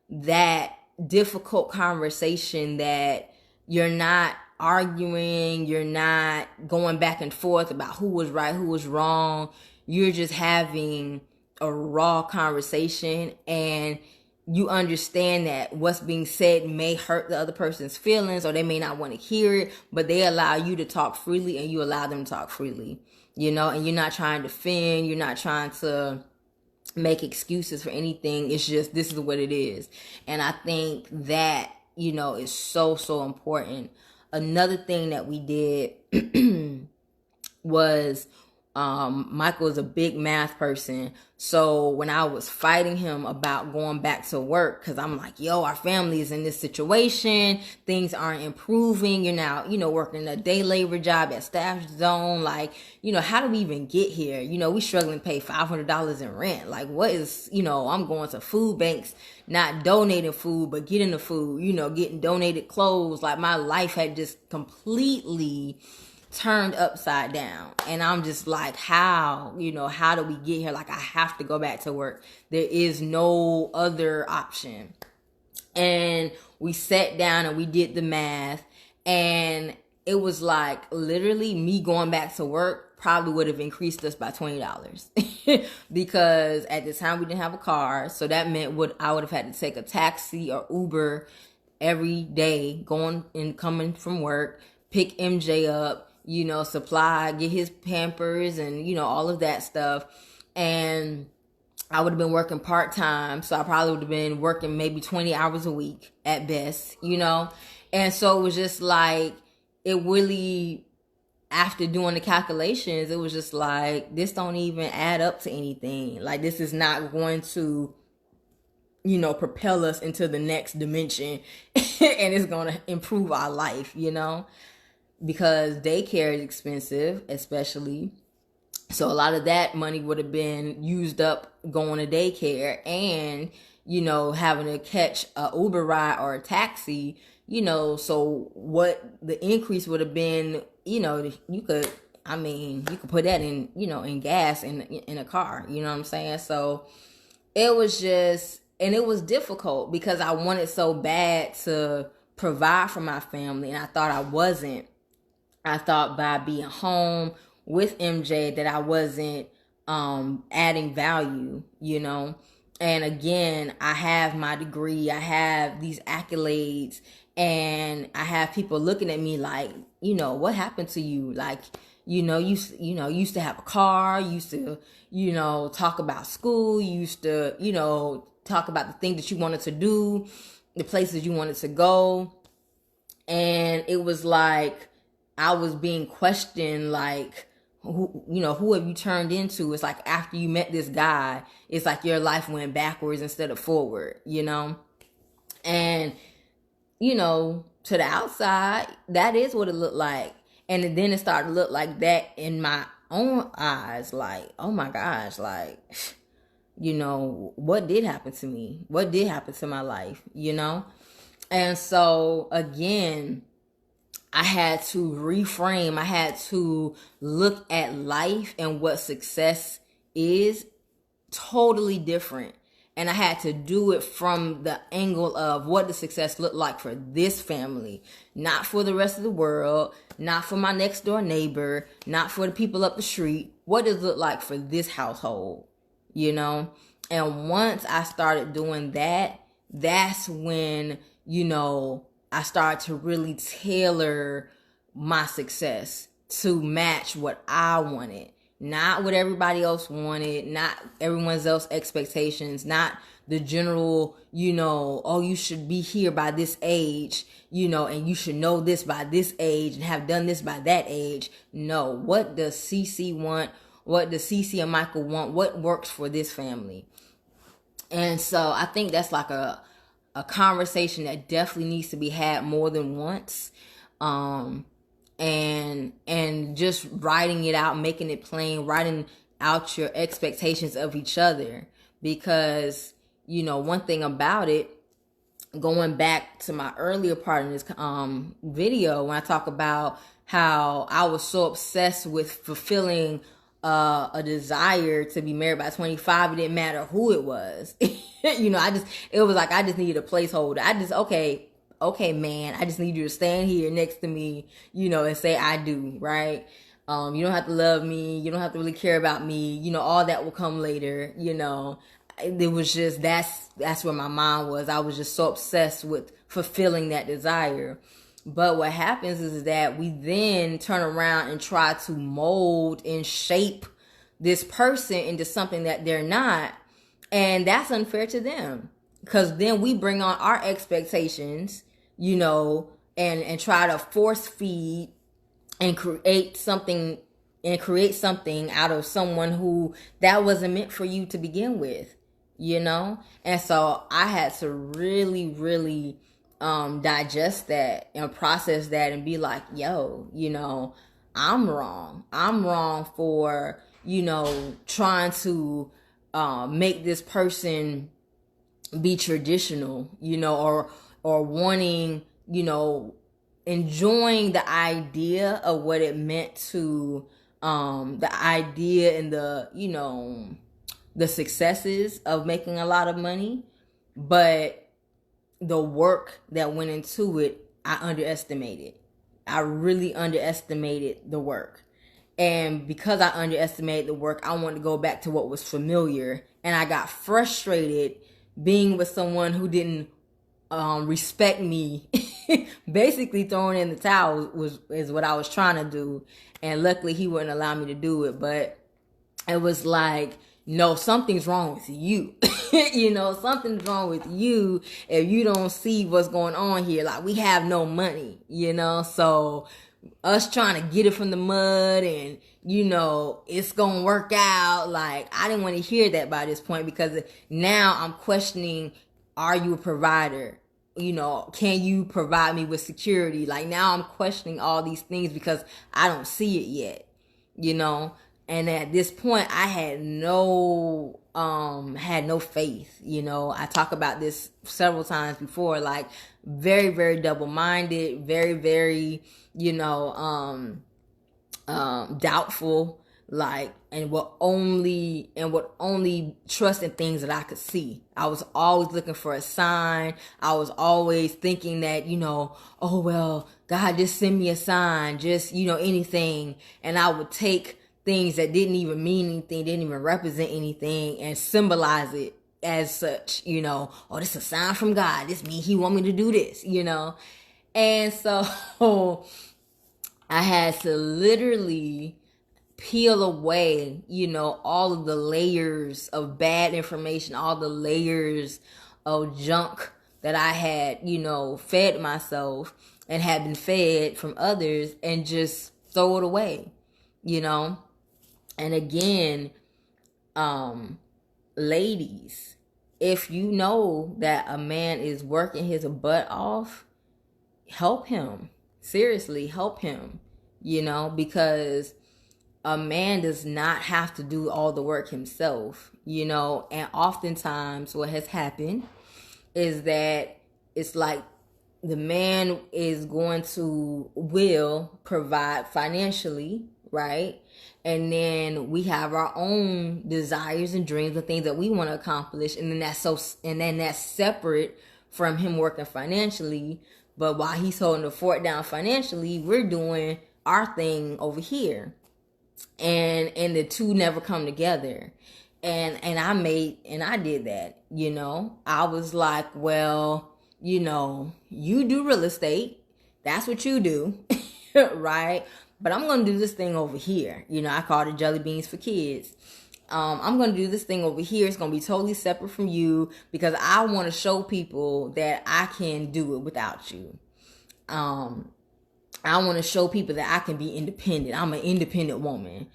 that difficult conversation that you're not arguing, you're not going back and forth about who was right, who was wrong. You're just having a raw conversation, and you understand that what's being said may hurt the other person's feelings, or they may not want to hear it, but they allow you to talk freely, and you allow them to talk freely, and you're not trying to defend, you're not trying to make excuses for anything. It's just, this is what it is. And I think that, is so, so important. Another thing that we did was, Michael is a big math person. So when I was fighting him about going back to work, because I'm like, our family is in this situation, things aren't improving, you're now, working a day labor job at Staff Zone, like, how do we even get here? We struggling to pay $500 in rent. Like, what is, I'm going to food banks, not donating food, but getting the food, getting donated clothes. Like, my life had just completely turned upside down, and I'm just like, how do we get here? Like, I have to go back to work. There is no other option. And we sat down and we did the math, and it was like, literally, me going back to work probably would have increased us by $20 because at the time we didn't have a car, so that meant I would have had to take a taxi or Uber every day, going and coming from work, pick MJ up, supply, get his Pampers and, all of that stuff. And I would have been working part-time, so I probably would have been working maybe 20 hours a week at best, And so it was just like, it really, after doing the calculations, it was just like, this don't even add up to anything. Like, this is not going to, propel us into the next dimension and it's going to improve our life, because daycare is expensive, especially. So a lot of that money would have been used up going to daycare and, having to catch a Uber ride or a taxi, so what the increase would have been, you could put that in, in gas in a car, you know what I'm saying? So it was just, and it was difficult because I wanted so bad to provide for my family, and I thought I wasn't. I thought by being home with MJ that I wasn't adding value, And again, I have my degree, I have these accolades, and I have people looking at me like, what happened to you? Like, you used to have a car, you used to, talk about school, you used to, talk about the things that you wanted to do, the places you wanted to go. And it was like I was being questioned, like, who have you turned into? It's like after you met this guy, it's like your life went backwards instead of forward, And, to the outside, that is what it looked like. And then it started to look like that in my own eyes, like, oh my gosh, like, what did happen to me? What did happen to my life, And so, again, I had to reframe. I had to look at life and what success is totally different. And I had to do it from the angle of what does success look like for this family, not for the rest of the world, not for my next door neighbor, not for the people up the street. What does it look like for this household, And once I started doing that, that's when, I started to really tailor my success to match what I wanted. Not what everybody else wanted, not everyone else's expectations, not the general, oh, you should be here by this age, and you should know this by this age and have done this by that age. No, what does CC want? What does CC and Michael want? What works for this family? And so I think that's like a conversation that definitely needs to be had more than once. And just writing it out, making it plain, writing out your expectations of each other. Because, one thing about it, going back to my earlier part in this video, when I talk about how I was so obsessed with fulfilling a desire to be married by 25, it didn't matter who it was. It was like I just needed a placeholder. Okay, man, I just need you to stand here next to me, and say I do, right? You don't have to love me. You don't have to really care about me. All that will come later, It was just, that's where my mind was. I was just so obsessed with fulfilling that desire. But what happens is that we then turn around and try to mold and shape this person into something that they're not. And that's unfair to them. Because then we bring on our expectations, and try to force feed and create something out of someone who that wasn't meant for you to begin with, And so I had to really, really digest that and process that and be like, yo, I'm wrong. I'm wrong for, trying to make this person be traditional, or wanting, enjoying the idea of what it meant to, the idea and the successes of making a lot of money. But the work that went into it, I underestimated. I really underestimated the work. And because I underestimated the work, I wanted to go back to what was familiar. And I got frustrated being with someone who didn't respect me. Basically throwing in the towel is what I was trying to do. And luckily he wouldn't allow me to do it. But it was like, no, something's wrong with you. Something's wrong with you if you don't see what's going on here. Like, we have no money, so us trying to get it from the mud and, it's going to work out. Like, I didn't want to hear that by this point, because now I'm questioning, are you a provider? Can you provide me with security? Like, now I'm questioning all these things because I don't see it yet, And at this point, I had no faith. I talk about this several times before, like very, very double-minded, very, very, doubtful, like, and would only trust in things that I could see. I was always looking for a sign. I was always thinking that, oh, well, God, just send me a sign, just, anything. And I would take things that didn't even mean anything, didn't even represent anything, and symbolize it as such, oh, this is a sign from God. This means he want me to do this, And so I had to literally peel away, all of the layers of bad information, all the layers of junk that I had, fed myself and had been fed from others, and just throw it away, And again, ladies, if you know that a man is working his butt off, help him. Seriously, help him, because a man does not have to do all the work himself, and oftentimes what has happened is that it's like the man is will provide financially, right? And then we have our own desires and dreams and things that we want to accomplish, and then that's separate from him working financially. But while he's holding the fort down financially, we're doing our thing over here, and the two never come together. And I did that. I was like, well, you do real estate, that's what you do. Right? But I'm going to do this thing over here. I called it Jelly Beans for Kids. I'm going to do this thing over here. It's going to be totally separate from you, because I want to show people that I can do it without you. I want to show people that I can be independent. I'm an independent woman.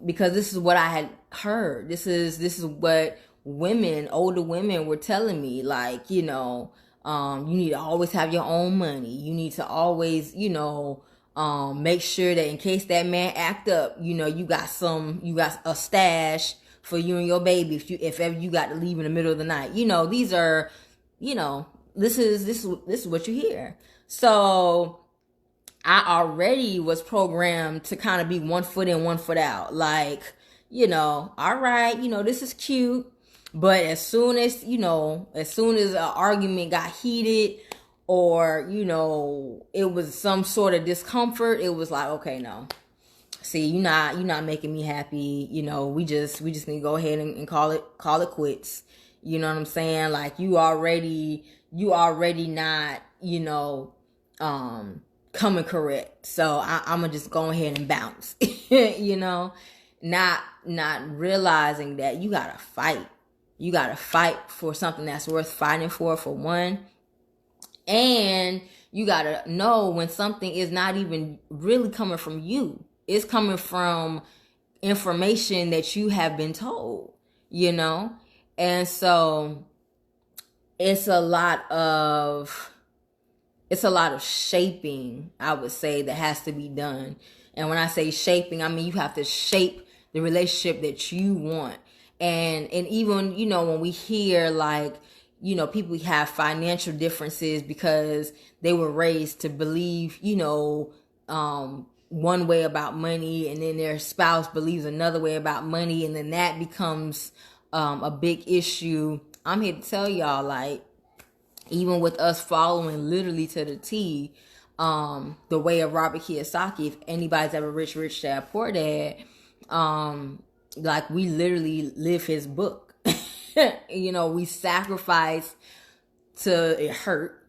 Because this is what I had heard. This is what older women were telling me. Like, you need to always have your own money. You need to always, make sure that in case that man act up, you got a stash for you and your baby if ever you got to leave in the middle of the night. These are, this is what you hear. So I already was programmed to kind of be 1 foot in, 1 foot out. Like, all right, this is cute. But as soon as an argument got heated, or, it was some sort of discomfort, it was like, okay, no. See, you're not making me happy. We just need to go ahead and call it quits. You know what I'm saying? Like, you already not, coming correct. So I'm gonna just go ahead and bounce. Not realizing that you gotta fight. You gotta fight for something that's worth fighting for one. And you gotta know when something is not even really coming from you. It's coming from information that you have been told, And so it's a lot of shaping, I would say, that has to be done. And when I say shaping, I mean you have to shape the relationship that you want. And even, when we hear like, people have financial differences because they were raised to believe, one way about money, and then their spouse believes another way about money, and then that becomes a big issue. I'm here to tell y'all, like, even with us following literally to the T, the way of Robert Kiyosaki, if anybody's ever Rich Dad Poor Dad, like, we literally live his book. We sacrificed to it hurt.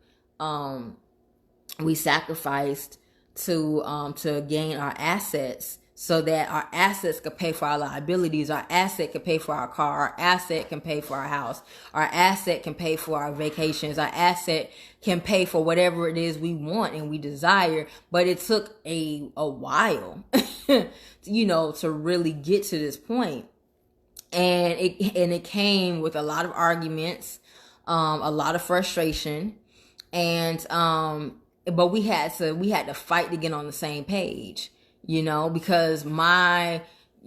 We sacrificed to gain our assets, so that our assets could pay for our liabilities. Our asset could pay for our car. Our asset can pay for our house. Our asset can pay for our vacations. Our asset can pay for whatever it is we want and we desire. But it took a while, to really get to this point. And it came with a lot of arguments, a lot of frustration, and but we had to fight to get on the same page, because my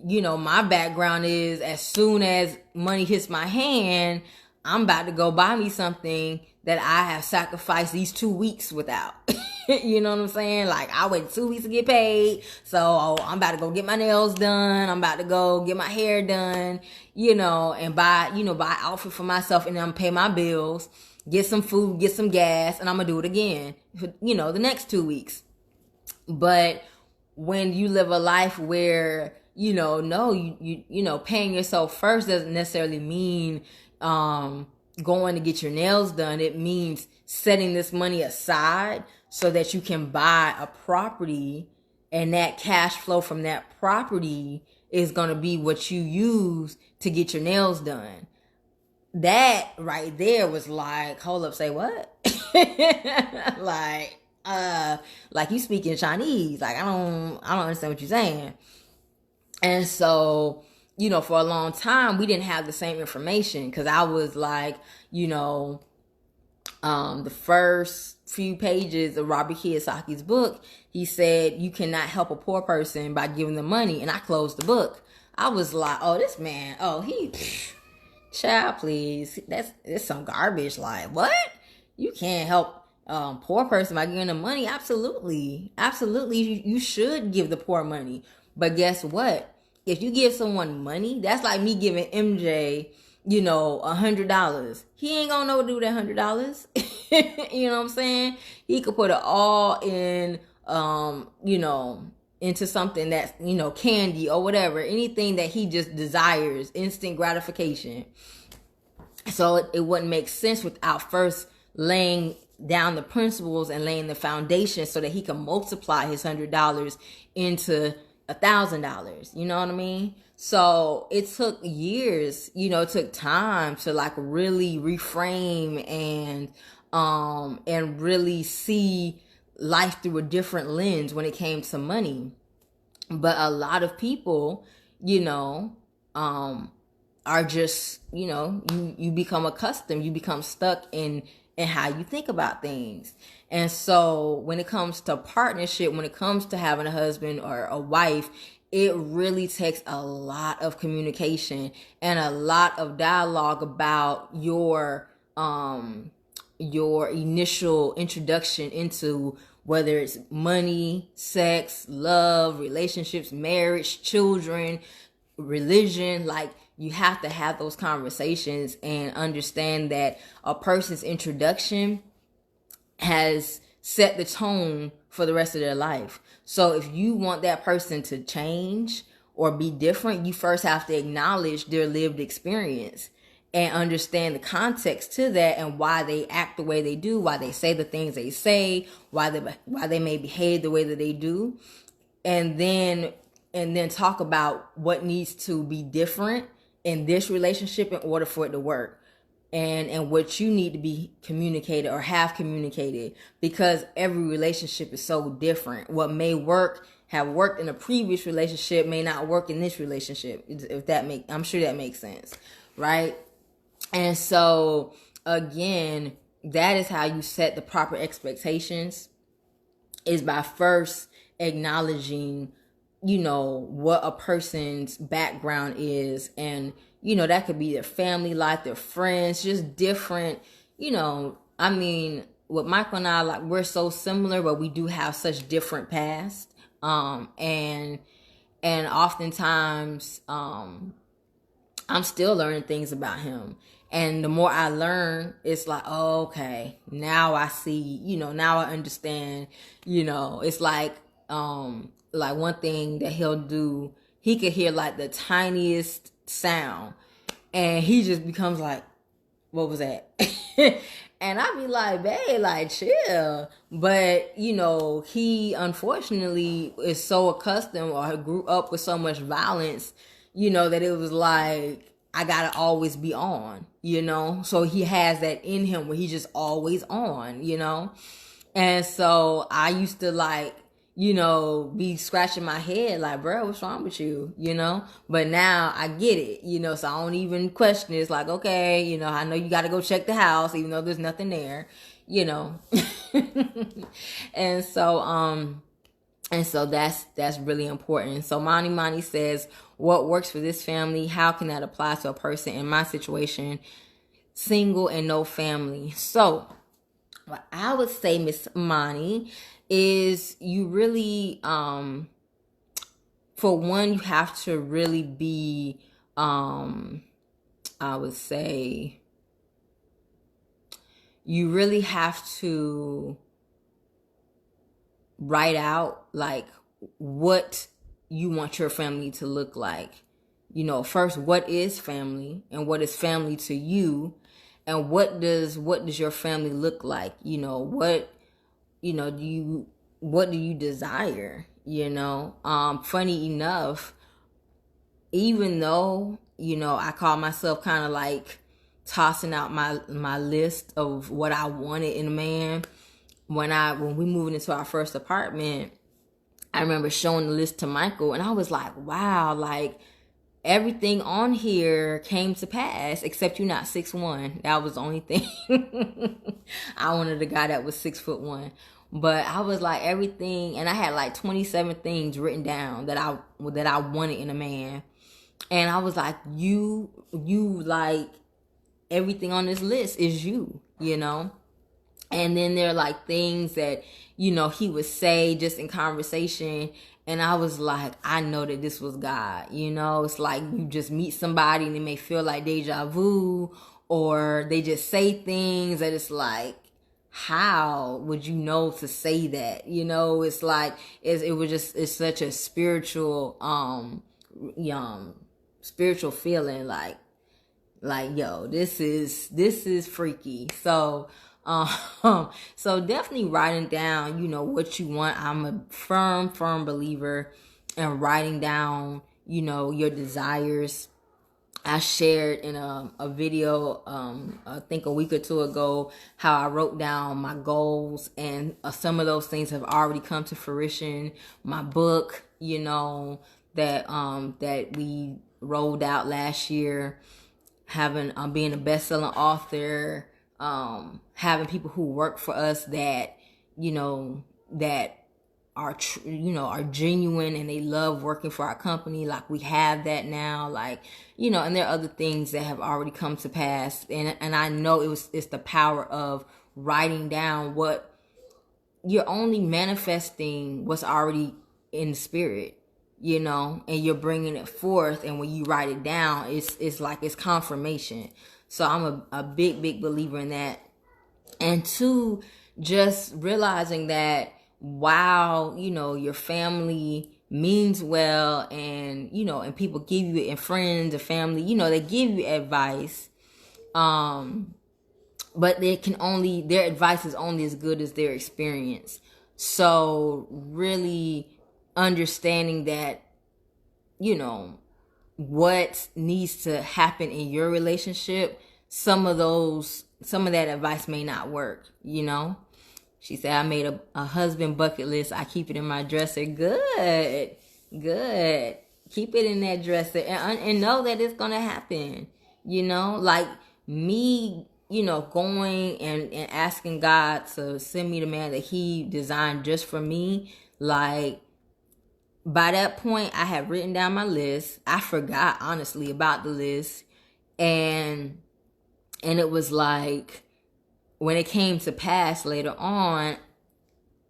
background is, as soon as money hits my hand, I'm about to go buy me something that I have sacrificed these 2 weeks without. You know what I'm saying? Like, I waited 2 weeks to get paid, so I'm about to go get my nails done. I'm about to go get my hair done, and buy an outfit for myself, and then I'm pay my bills, get some food, get some gas, and I'm gonna do it again, the next 2 weeks. But when you live a life where, paying yourself first doesn't necessarily mean going to get your nails done. It means setting this money aside so that you can buy a property and that cash flow from that property is going to be what you use to get your nails done. That right there was like, hold up, say what? like, like you speaking Chinese. Like, I don't understand what you're saying. And so, for a long time, we didn't have the same information, because I was like, the first few pages of Robert Kiyosaki's book, he said, you cannot help a poor person by giving them money. And I closed the book. I was like, oh, this man, child, please. That's some garbage. Like, what? You can't help poor person by giving them money? Absolutely. You should give the poor money. But guess what? If you give someone money, that's like me giving MJ, $100. He ain't gonna know what to do with that $100. You know what I'm saying? He could put it all in, into something that's, candy or whatever, anything that he just desires, instant gratification. So it wouldn't make sense without first laying down the principles and laying the foundation so that he can multiply his $100 into $1,000. You know what I mean? So it took years, it took time to like really reframe and really see life through a different lens when it came to money. But a lot of people, are just, you become accustomed, you become stuck in how you think about things. And so when it comes to partnership, when it comes to having a husband or a wife, it really takes a lot of communication and a lot of dialogue about your initial introduction into whether it's money, sex, love, relationships, marriage, children, religion. Like, you have to have those conversations and understand that a person's introduction has set the tone for the rest of their life. So if you want that person to change or be different, you first have to acknowledge their lived experience and understand the context to that and why they act the way they do, why they say the things they say, why they may behave the way that they do. And then talk about what needs to be different in this relationship in order for it to work, and what you need to be communicated or have communicated, because every relationship is so different. What may have worked in a previous relationship may not work in this relationship. I'm sure that makes sense, right? And so again, that is how you set the proper expectations, is by first acknowledging what a person's background is. And, that could be their family life, their friends, just different, I mean, with Michael and I, like, we're so similar, but we do have such different past. And oftentimes, I'm still learning things about him. And the more I learn, it's like, oh, okay, now I see, now I understand, it's like one thing that he'll do, he could hear like the tiniest sound and he just becomes like, what was that? And I be like, babe, like, chill. But, he unfortunately is so accustomed or grew up with so much violence, that it was like, I gotta always be on, so he has that in him where he's just always on, and so I used to like, be scratching my head like, bro, what's wrong with you, but now I get it, so I don't even question it. It's like, okay, I know you gotta go check the house even though there's nothing there, and so that's really important. So Mani says, what works for this family? How can that apply to a person in my situation, single and no family? So what I would say, Miss Mani, is you really, for one, you have to really be, I would say, you really have to write out like what you want your family to look like. First, what is family and what is family to you, and what does your family look like? What do you desire? Funny enough, even though, I call myself kind of like tossing out my list of what I wanted in a man, when we moved into our first apartment, I remember showing the list to Michael, and I was like, wow, like everything on here came to pass except you're not 6'1". That was the only thing. I wanted a guy that was 6'1". But I was like, everything, and I had like 27 things written down that I wanted in a man. And I was like, you like, everything on this list is you. And then there are like things that, he would say just in conversation. And I was like, I know that this was God. It's like you just meet somebody and it may feel like deja vu, or they just say things that it's like, how would you know to say that? It's like, it's such a spiritual, spiritual feeling, like, yo, this is freaky. So, so definitely writing down, what you want. I'm a firm believer in writing down, your desires. I shared in a video, I think a week or two ago, how I wrote down my goals, and some of those things have already come to fruition. My book, that we rolled out last year, having being a best-selling author, having people who work for us that that are are genuine and they love working for our company. Like, we have that now, like, and there are other things that have already come to pass, and I know it's the power of writing down what you're only manifesting, what's already in the spirit, and you're bringing it forth. And when you write it down, it's like it's confirmation. So I'm a big believer in that. And two, just realizing that while, your family means well, and, and people give you, and friends and family, they give you advice, but their advice is only as good as their experience. So really understanding that, what needs to happen in your relationship, some of that advice may not work. She said, I made a husband bucket list. I keep it in my dresser. Good. Keep it in that dresser, and know that it's gonna happen. Like me, going and asking God to send me the man that He designed just for me. Like, by that point, I had written down my list. I forgot, honestly, about the list. And it was like, when it came to pass later on,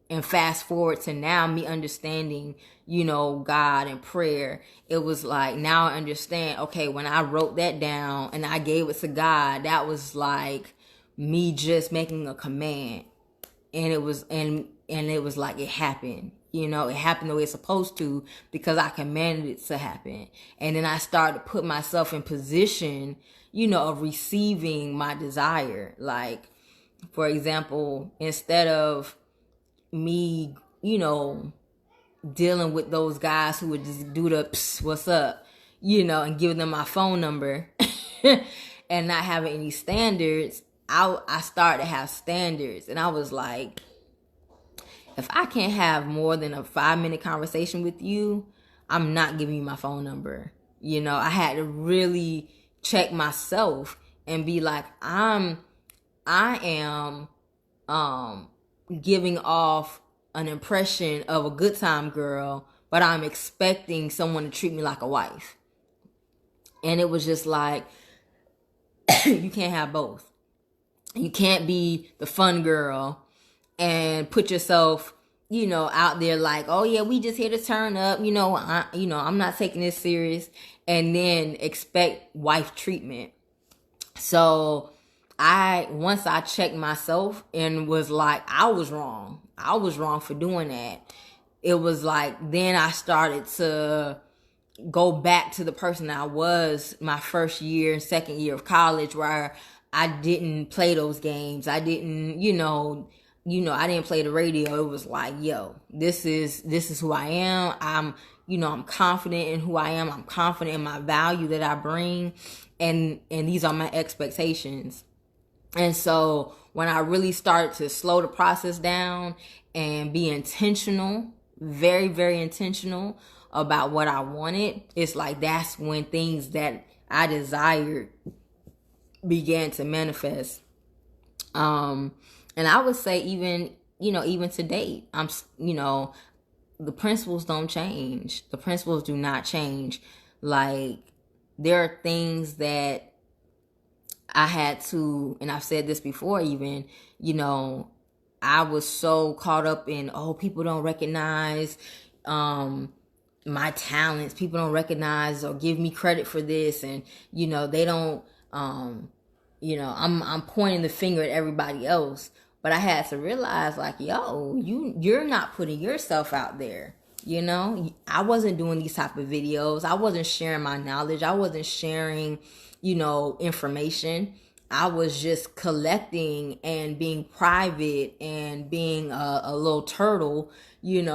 and fast forward to now, me understanding, God and prayer, it was like, now I understand, okay, when I wrote that down and I gave it to God, that was like me just making a command. And it was like, it happened. It happened the way it's supposed to, because I commanded it to happen. And then I started to put myself in position, of receiving my desire. Like, for example, instead of me, dealing with those guys who would just do the, psst, what's up, and give them my phone number and not having any standards, I started to have standards. And I was like, if I can't have more than a 5-minute conversation with you, I'm not giving you my phone number. I had to really check myself and be like, I am giving off an impression of a good time girl, but I'm expecting someone to treat me like a wife. And it was just like, you can't have both. You can't be the fun girl and put yourself, out there like, oh yeah, we just here to turn up, I'm not taking this serious, and then expect wife treatment. So once I checked myself and was like, I was wrong for doing that. It was like, then I started to go back to the person I was my first year and second year of college, where I didn't play those games. I didn't, I didn't play the radio. It was like, yo, this is who I am. I'm confident in who I am. I'm confident in my value that I bring, and these are my expectations. And so when I really started to slow the process down and be intentional, very, very intentional about what I wanted, it's like that's when things that I desired began to manifest. And I would say even to date, the principles don't change. The principles do not change. Like, there are things that I had to, and I've said this before even, I was so caught up in, people don't recognize my talents. People don't recognize or give me credit for this. And, they don't, I'm pointing the finger at everybody else. But I had to realize, like, yo, you're not putting yourself out there. I wasn't doing these type of videos. I wasn't sharing my knowledge. I wasn't sharing, information. I was just collecting and being private and being a little turtle, in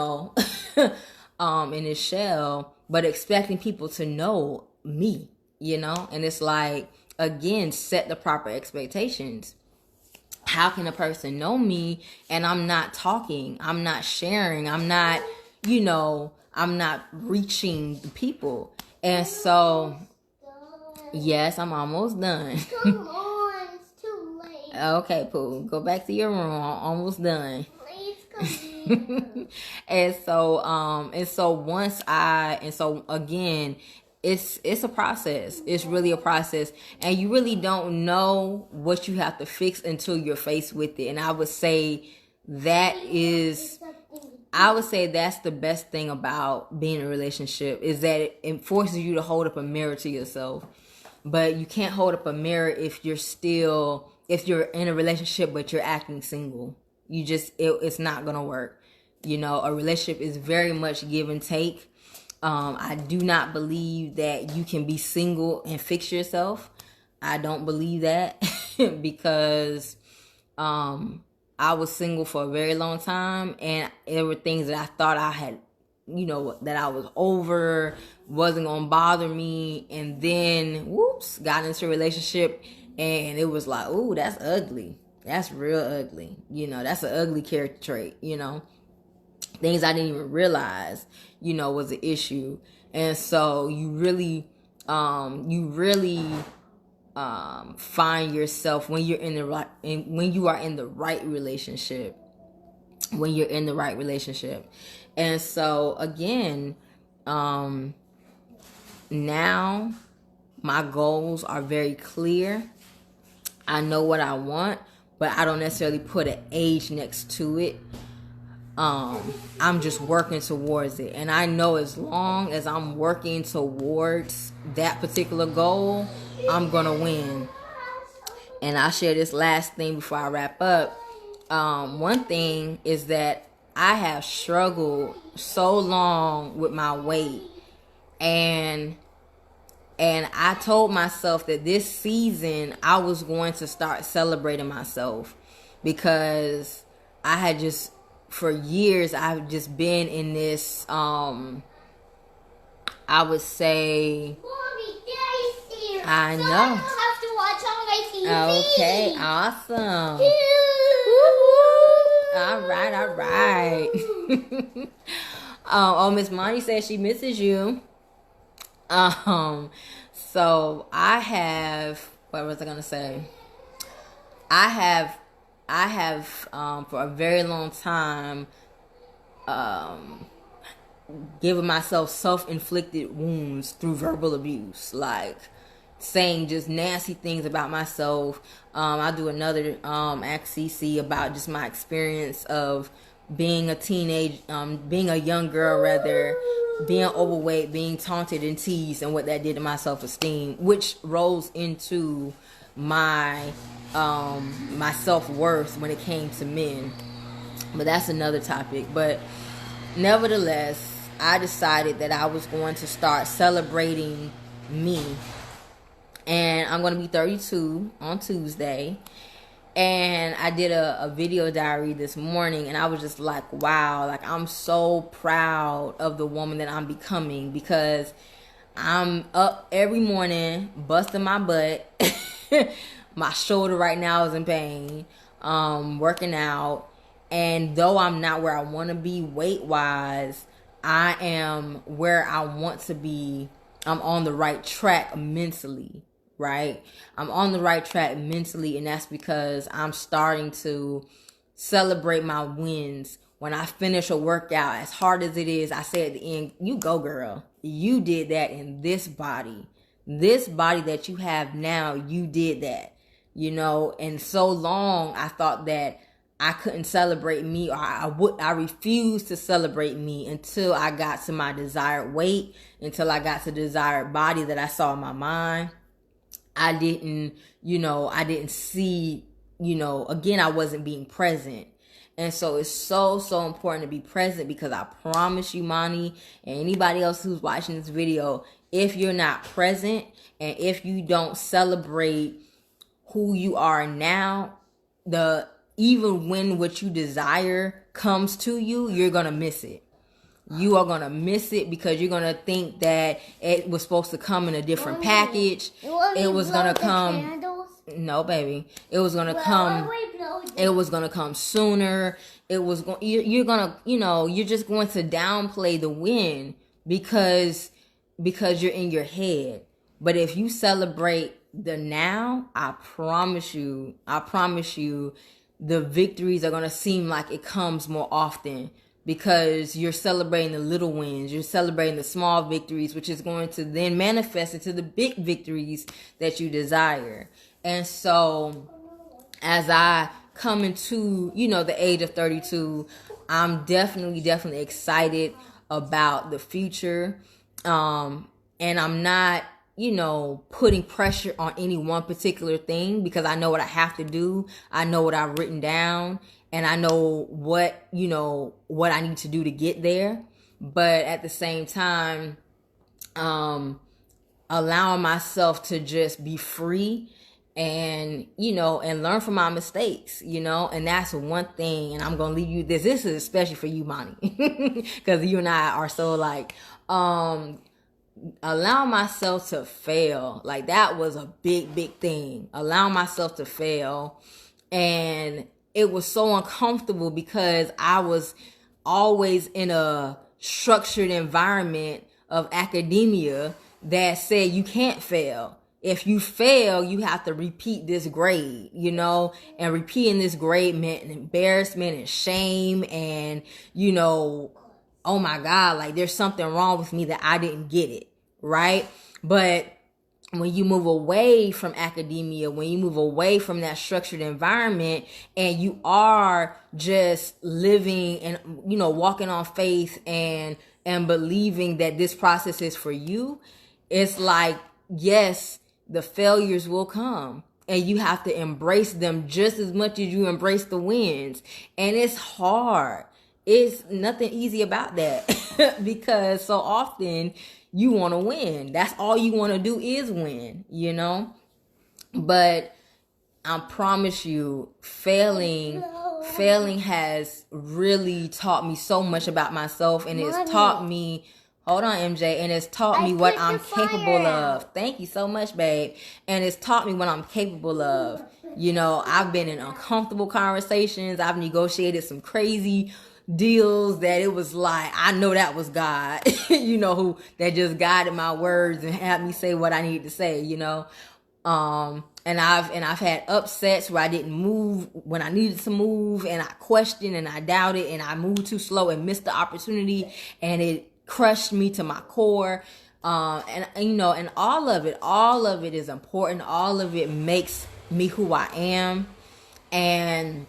its shell, but expecting people to know me, and it's like, again, set the proper expectations. How can a person know me and I'm not talking, I'm not sharing, I'm not reaching the people? And so, yes, I'm almost done. Come on, it's too late. Okay, Pooh, go back to your room. I'm almost done. Please come here. And so again, it's a process. It's really a process, and you really don't know what you have to fix until you're faced with it. And I would say that's the best thing about being in a relationship, is that it forces you to hold up a mirror to yourself. But you can't hold up a mirror if you're in a relationship but you're acting single. It's not gonna work. A relationship is very much give and take. I do not believe that you can be single and fix yourself. I don't believe that because I was single for a very long time, and there were things that I thought I had, that I was over, wasn't gonna bother me, and then whoops, got into a relationship, and it was like, ooh, that's ugly. That's real ugly. That's an ugly character trait. Things I didn't even realize, was an issue. And so you really find yourself when you're when you are in the right relationship. When you're in the right relationship. And so again, now my goals are very clear. I know what I want, but I don't necessarily put an age next to it. I'm just working towards it. And I know as long as I'm working towards that particular goal, I'm going to win. And I'll share this last thing before I wrap up. One thing is that I have struggled so long with my weight. And I told myself that this season I was going to start celebrating myself, because I had just, for years, I've just been in this, I would say, Mommy, Daddy's here. I so know. I don't have to watch on my TV. Okay, awesome. All right. Miss Monty says she misses you. So I have, what was I gonna say? I have for a very long time given myself self-inflicted wounds through verbal abuse, like saying just nasty things about myself. I'll do another Ask CC about just my experience of being a being a young girl rather, being overweight, being taunted and teased, and what that did to my self-esteem, which rolls into my my self-worth when it came to men. But that's another topic. But nevertheless, I decided that I was going to start celebrating me. And I'm going to be 32 on Tuesday. And I did a video diary this morning, and I was just like, wow, like I'm so proud of the woman that I'm becoming, because I'm up every morning busting my butt. My shoulder right now is in pain, working out. And though I'm not where I want to be weight wise, I am where I want to be. I'm on the right track mentally, right? I'm on the right track mentally, and that's because I'm starting to celebrate my wins. When I finish a workout, as hard as it is, I say at the end, you go, girl. You did that in this body. This body that you have now, you did that. You know, and so long I thought that I couldn't celebrate me, or I refused to celebrate me until I got to my desired weight, until I got to the desired body that I saw in my mind. I didn't see, again, I wasn't being present. And so it's so important to be present, because I promise you, Monty, and anybody else who's watching this video, if you're not present and if you don't celebrate who you are now, even when what you desire comes to you, you're going to miss it. You are going to miss it because you're going to think that it was supposed to come in a different package. It was going to come. Candles? No, baby. It was going to come. It was going to come sooner. It was going, you're going to, you're just going to downplay the win because you're in your head. But if you celebrate the now, I promise you, the victories are going to seem like it comes more often, because you're celebrating the little wins. You're celebrating the small victories, which is going to then manifest into the big victories that you desire. And so as I come into, the age of 32, I'm definitely excited about the future. And I'm not, putting pressure on any one particular thing, because I know what I have to do. I know what I've written down, and I know what I need to do to get there. But at the same time, allowing myself to just be free and, and learn from my mistakes, and that's one thing. And I'm going to leave you this. This is especially for you, Monty, because you and I are so like, allow myself to fail. Like, that was a big thing. Allow myself to fail. And it was so uncomfortable because I was always in a structured environment of academia that said you can't fail. If you fail, you have to repeat this grade, and repeating this grade meant embarrassment and shame and, oh my God, like there's something wrong with me that I didn't get it, right? But when you move away from academia, when you move away from that structured environment, and you are just living and, walking on faith and believing that this process is for you, it's like, yes, the failures will come. And you have to embrace them just as much as you embrace the wins. And it's hard. It's nothing easy about that because so often you want to win. That's all you want to do is win, But I promise you, failing has really taught me so much about myself, and it's taught me, hold on, MJ, and it's taught me what I'm capable of. Thank you so much, babe. And it's taught me what I'm capable of. I've been in uncomfortable conversations. I've negotiated some crazy deals that it was like, I know that was God, who that just guided my words and had me say what I needed to say, and I've had upsets where I didn't move when I needed to move, and I questioned and I doubted and I moved too slow and missed the opportunity, and it crushed me to my core. And all of it is important. All of it makes me who I am. And,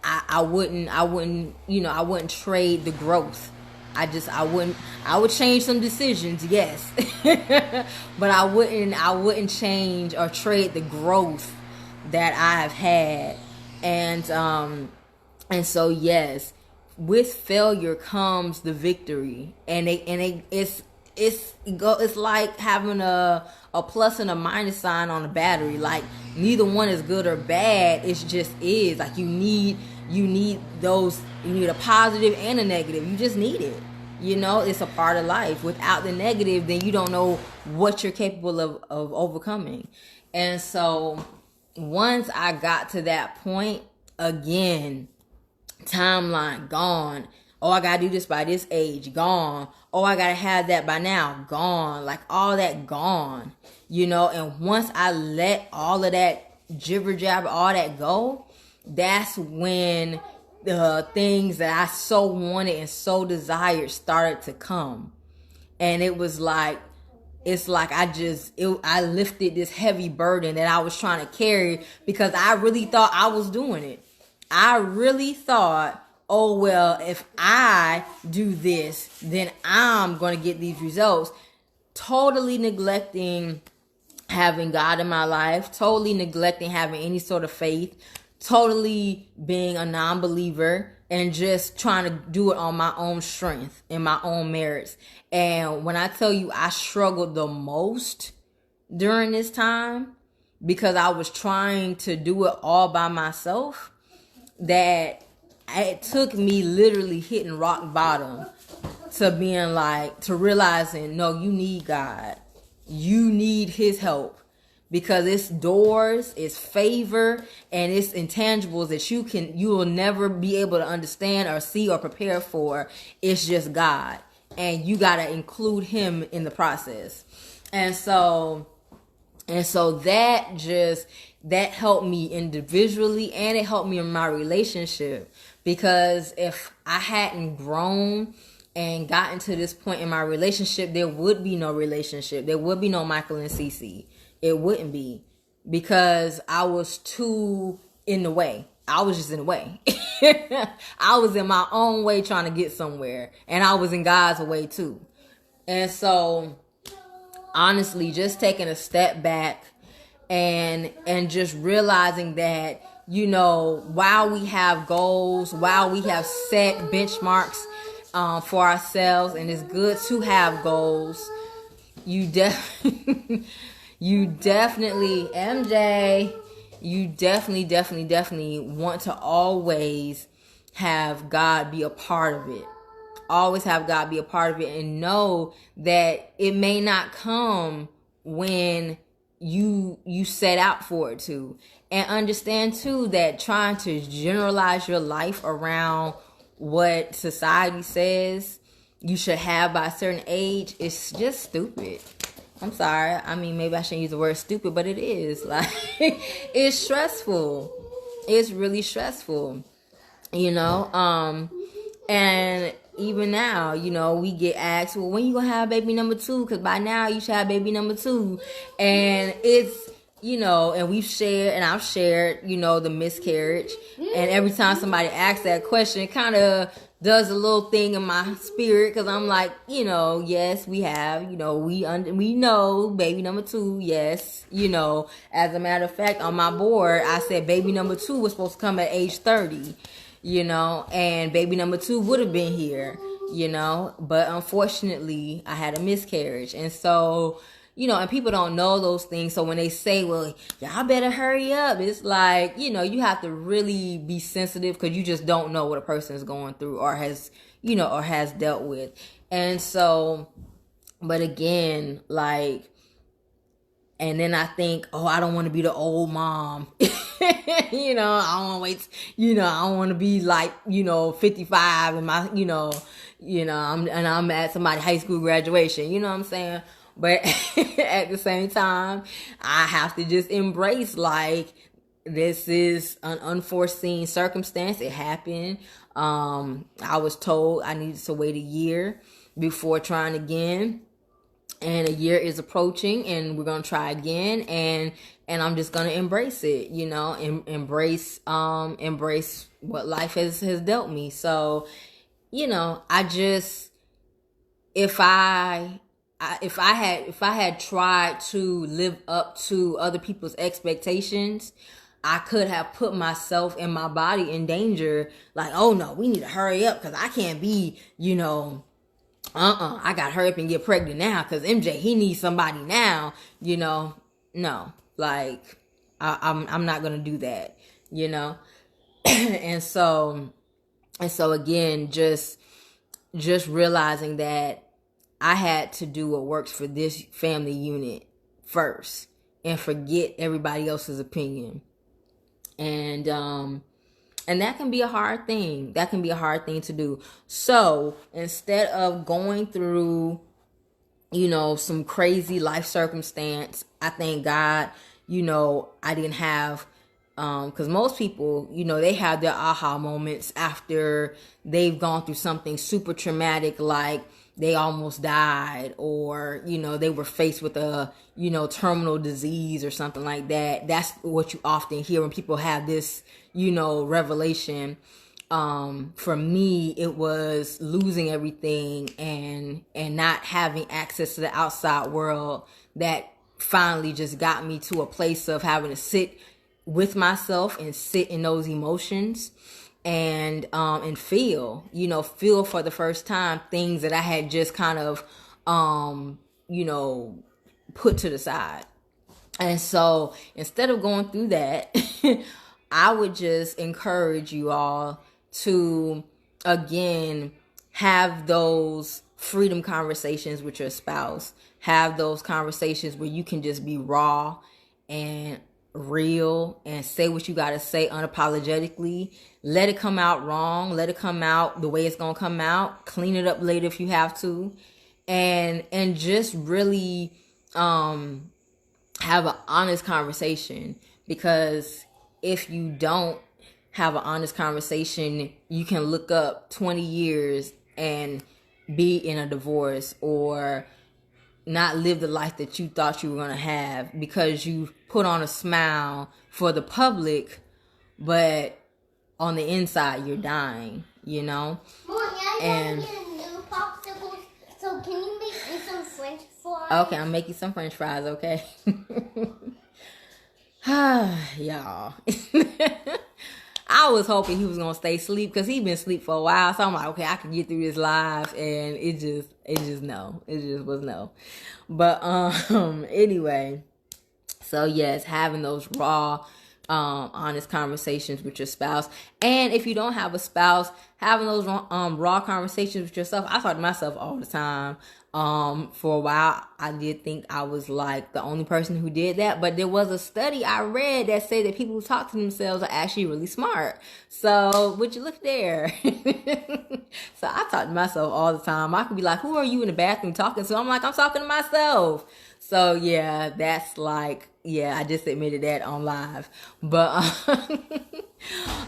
I wouldn't trade the growth. I would change some decisions, yes. But I wouldn't change or trade the growth that I have had. And so yes, with failure comes the victory. And it's it's like having a plus and a minus sign on a battery. Like neither one is good or bad. It just is. Like you need those. You need a positive and a negative. You just need it. It's a part of life. Without the negative, then you don't know what you're capable of overcoming. And so once I got to that point, again, timeline gone. Oh, I gotta do this by this age, gone. Oh, I gotta have that by now, gone. Like all that gone, and once I let all of that jibber jabber, all that go, that's when the things that I so wanted and so desired started to come. And it was like, I lifted this heavy burden that I was trying to carry because I really thought I was doing it. I really thought, oh, well, if I do this, then I'm going to get these results. Totally neglecting having God in my life, totally neglecting having any sort of faith, totally being a non-believer and just trying to do it on my own strength and my own merits. And when I tell you I struggled the most during this time because I was trying to do it all by myself, that it took me literally hitting rock bottom to being like, to realizing, no, you need God. You need his help. Because it's doors, it's favor, and it's intangibles that you will never be able to understand or see or prepare for. It's just God. And you got to include him in the process. And so that helped me individually, and it helped me in my relationship. Because if I hadn't grown and gotten to this point in my relationship, there would be no relationship. There would be no Michael and Cece. It wouldn't be, because I was too in the way. I was just in the way. I was in my own way trying to get somewhere, and I was in God's way too. And so, honestly, just taking a step back and just realizing that, while we have goals, while we have set benchmarks for ourselves, and it's good to have goals, you definitely, MJ, you definitely want to always have God be a part of it. Always have God be a part of it, and know that it may not come when you set out for it to. And understand too that trying to generalize your life around what society says you should have by a certain age is just stupid. I'm sorry. I mean, maybe I shouldn't use the word stupid, but it is. Like, it's stressful. It's really stressful, and even now, we get asked, well, when you gonna have baby number 2? Because by now you should have baby number 2. And it's, and we've shared, and I've shared, the miscarriage. And every time somebody asks that question, it kind of does a little thing in my spirit, because I'm like, yes, we have, we know baby number 2, yes, as a matter of fact, on my board, I said baby number 2 was supposed to come at age 30, and baby number 2 would have been here, but unfortunately, I had a miscarriage. And so, and people don't know those things. So when they say, well, y'all better hurry up, it's like, you have to really be sensitive, because you just don't know what a person is going through or has dealt with. And so, but again, like, and then I think, oh, I don't want to be the old mom. I don't want to wait, I don't want to be like, 55 and I'm at somebody's high school graduation, you know what I'm saying? But at the same time, I have to just embrace, like, this is an unforeseen circumstance. It happened. I was told I needed to wait a year before trying again. And a year is approaching, and we're going to try again. And I'm just going to embrace it, embrace what life has dealt me. So, I just, if I had tried to live up to other people's expectations, I could have put myself and my body in danger. Like, oh no, we need to hurry up, because I can't be, I got to hurry up and get pregnant now because MJ, he needs somebody now, no, like I'm not going to do that, and so again, just realizing that I had to do what works for this family unit first and forget everybody else's opinion. And that can be a hard thing. That can be a hard thing to do. So instead of going through, some crazy life circumstance, I thank God, I didn't have, because most people, they have their aha moments after they've gone through something super traumatic, like they almost died, or, they were faced with a, terminal disease or something like that. That's what you often hear when people have this, revelation. For me, it was losing everything and not having access to the outside world that finally just got me to a place of having to sit with myself and sit in those emotions and feel for the first time things that I had just kind of put to the side. And so instead of going through that, I would just encourage you all to, again, have those freedom conversations with your spouse. Have those conversations where you can just be raw and real and say what you got to say unapologetically. Let it come out wrong. Let it come out the way it's going to come out. Clean it up later if you have to. And just really have an honest conversation, because if you don't have an honest conversation, you can look up 20 years and be in a divorce or not live the life that you thought you were going to have because you put on a smile for the public, but on the inside you're dying, Mom, I want to get a new popsicle, so can you make me some French fries? Okay, I'm making some French fries, okay? Y'all. I was hoping he was gonna stay asleep because he'd been asleep for a while. So I'm like, okay, I can get through this live, and it just was no. But anyway, so yes, having those raw, honest conversations with your spouse, and if you don't have a spouse, having those raw conversations with yourself. I talk to myself all the time. For a while, I did think I was like the only person who did that, but there was a study I read that said that people who talk to themselves are actually really smart. So, would you look there? So I talk to myself all the time. I could be like, "Who are you in the bathroom talking to?" I'm like, "I'm talking to myself." So yeah, that's like, yeah, I just admitted that on live. But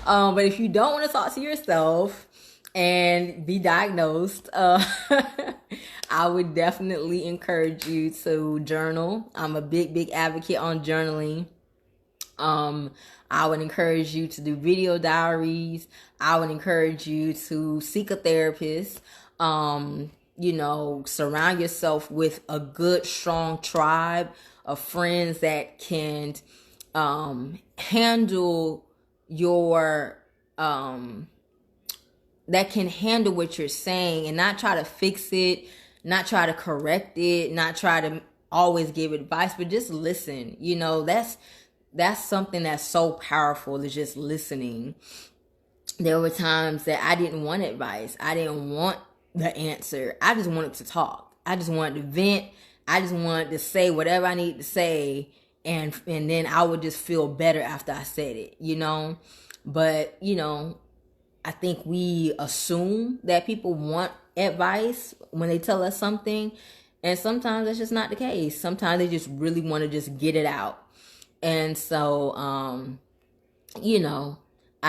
but if you don't want to talk to yourself and be diagnosed, I would definitely encourage you to journal. I'm a big advocate on journaling. I would encourage you to do video diaries. I would encourage you to seek a therapist. Surround yourself with a good, strong tribe of friends that can handle your that can handle what you're saying and not try to fix it, not try to correct it, not try to always give advice, but just listen. That's something that's so powerful, is just listening. There were times that I didn't want advice. I didn't want the answer. I just wanted to talk. I just wanted to vent. I just wanted to say whatever I need to say, and then I would just feel better after I said it, But, I think we assume that people want advice when they tell us something, and sometimes that's just not the case. Sometimes they just really want to just get it out. And so, I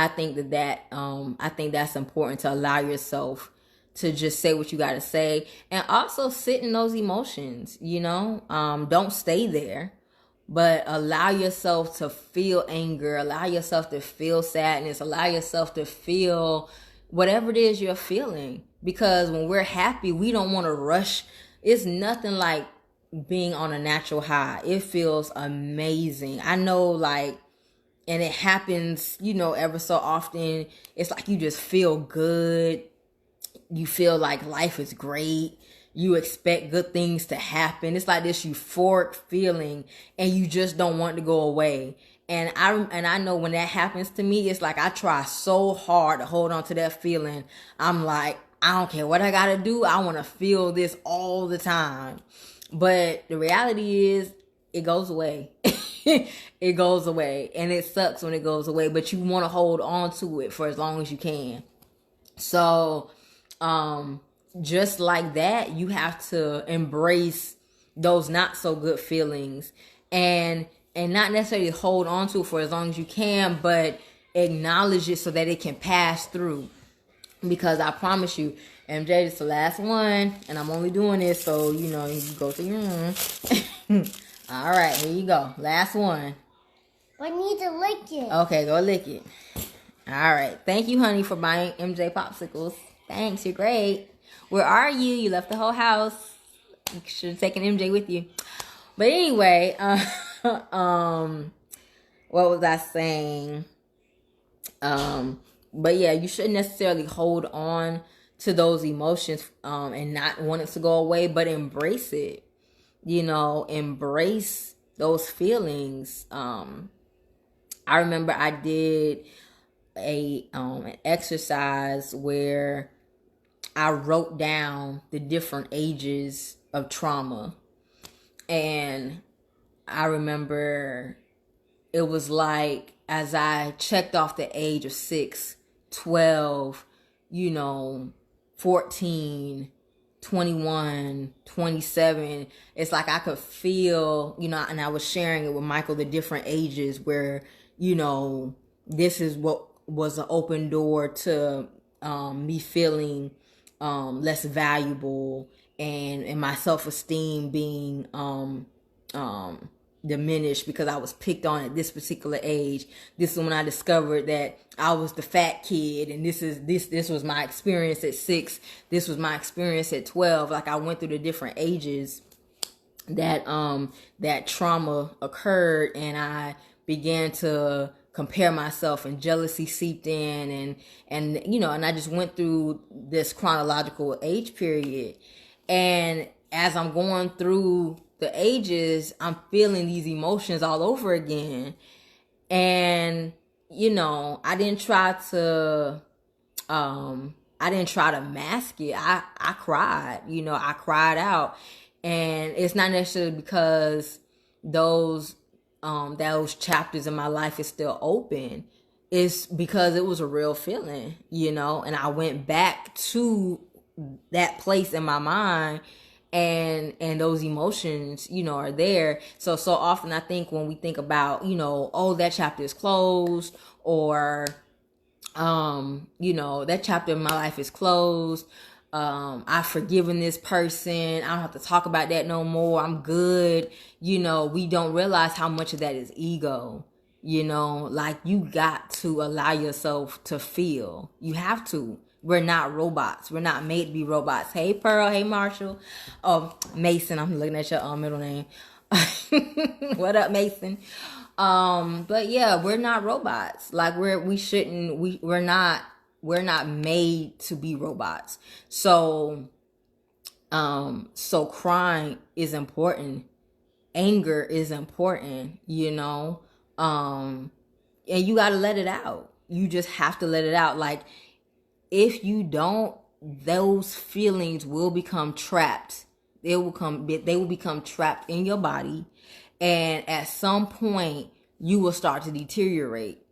think I think that's important, to allow yourself to just say what you got to say, and also sit in those emotions, don't stay there, but allow yourself to feel anger, allow yourself to feel sadness, allow yourself to feel whatever it is you're feeling. Because when we're happy, we don't want to rush. It's nothing like being on a natural high. It feels amazing. I know, and it happens, ever so often. It's like you just feel good. you feel like life is great. You expect good things to happen. It's like this euphoric feeling, and you just don't want it to go away. And I know when that happens to me, it's like I try so hard to hold on to that feeling. I'm like, I don't care what I gotta do. I want to feel this all the time. But the reality is, it goes away. It goes away, and it sucks when it goes away. But you want to hold on to it for as long as you can. So, just like that, you have to embrace those not so good feelings, and not necessarily hold on to it for as long as you can, but acknowledge it so that it can pass through. Because I promise you, MJ, it's the last one, and I'm only doing this so you go to your room. All right, here you go, last one. I need to lick it. Okay, go lick it. All right, thank you, honey, for buying MJ popsicles. Thanks, you're great. Where are you? You left the whole house. You should have taken MJ with you. But anyway, what was I saying? But yeah, you shouldn't necessarily hold on to those emotions and not want it to go away, but embrace it. Embrace those feelings. I remember I did an exercise where I wrote down the different ages of trauma. And I remember it was like, as I checked off the age of 6, 12, 14, 21, 27, it's like I could feel, and I was sharing it with Michael, the different ages where, this is what was an open door to me feeling less valuable, and my self-esteem being diminished because I was picked on at this particular age. This is when I discovered that I was the fat kid, and this was my experience at 6. This was my experience at 12. Like, I went through the different ages that trauma occurred, and I began to compare myself, and jealousy seeped in, and I just went through this chronological age period. And as I'm going through the ages, I'm feeling these emotions all over again. And I didn't try to mask it. I cried. I cried out. And it's not necessarily because those chapters in my life is still open. It's because it was a real feeling, and I went back to that place in my mind, and those emotions, are there. So often I think when we think about, oh, that chapter is closed, or that chapter in my life is closed. I've forgiven this person. I don't have to talk about that no more. I'm good. We don't realize how much of that is ego. Like, you got to allow yourself to feel. You have to. We're not robots. We're not made to be robots. Hey, Pearl. Hey, Marshall. Oh, Mason. I'm looking at your middle name. What up, Mason? But yeah, we're not robots. Like, we're not made to be robots. So crying is important. Anger is important, and you got to let it out. You just have to let it out. Like, if you don't, those feelings will become trapped. They will become trapped in your body. And at some point, you will start to deteriorate.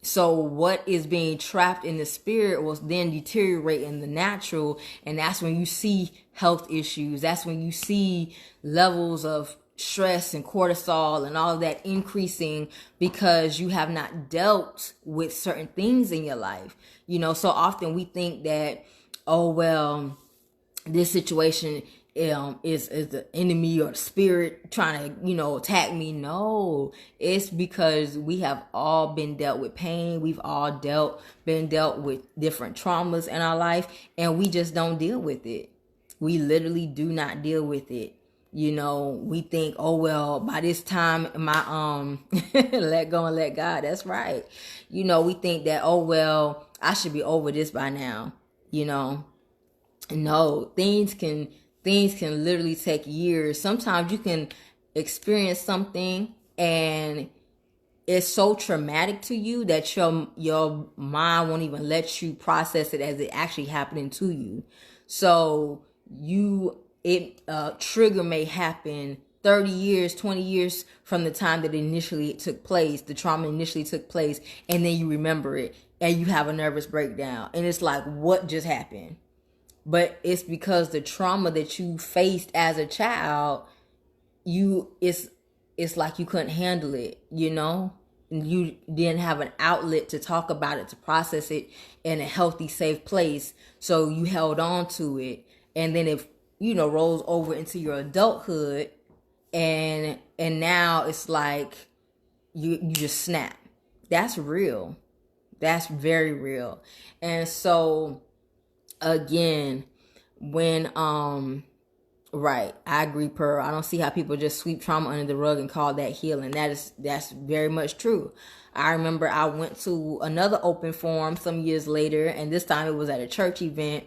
So what is being trapped in the spirit will then deteriorate in the natural. And that's when you see health issues. That's when you see levels of stress and cortisol and all of that increasing, because you have not dealt with certain things in your life. So often we think that, oh, well, this situation is the enemy or the spirit trying to, attack me. No, it's because we have all been dealt with pain. We've all been dealt with different traumas in our life, and we just don't deal with it. We literally do not deal with it. We think, oh, well, by this time, my let go and let God. That's right. We think that, oh, well, I should be over this by now. No, things can literally take years. Sometimes you can experience something and it's so traumatic to you that your mind won't even let you process it as it actually happening to you. So it trigger may happen 30 years, 20 years from the time that initially it took place, the trauma initially took place, and then you remember it and you have a nervous breakdown. And it's like, what just happened? But it's because the trauma that you faced as a child, it's like you couldn't handle it, you didn't have an outlet to talk about it, to process it in a healthy, safe place. So you held on to it. And then if, rolls over into your adulthood and now it's like you just snap. That's real. That's very real. And so again, when right, I agree, Pearl. I don't see how people just sweep trauma under the rug and call that healing. That's very much true. I remember I went to another open forum some years later, and this time it was at a church event,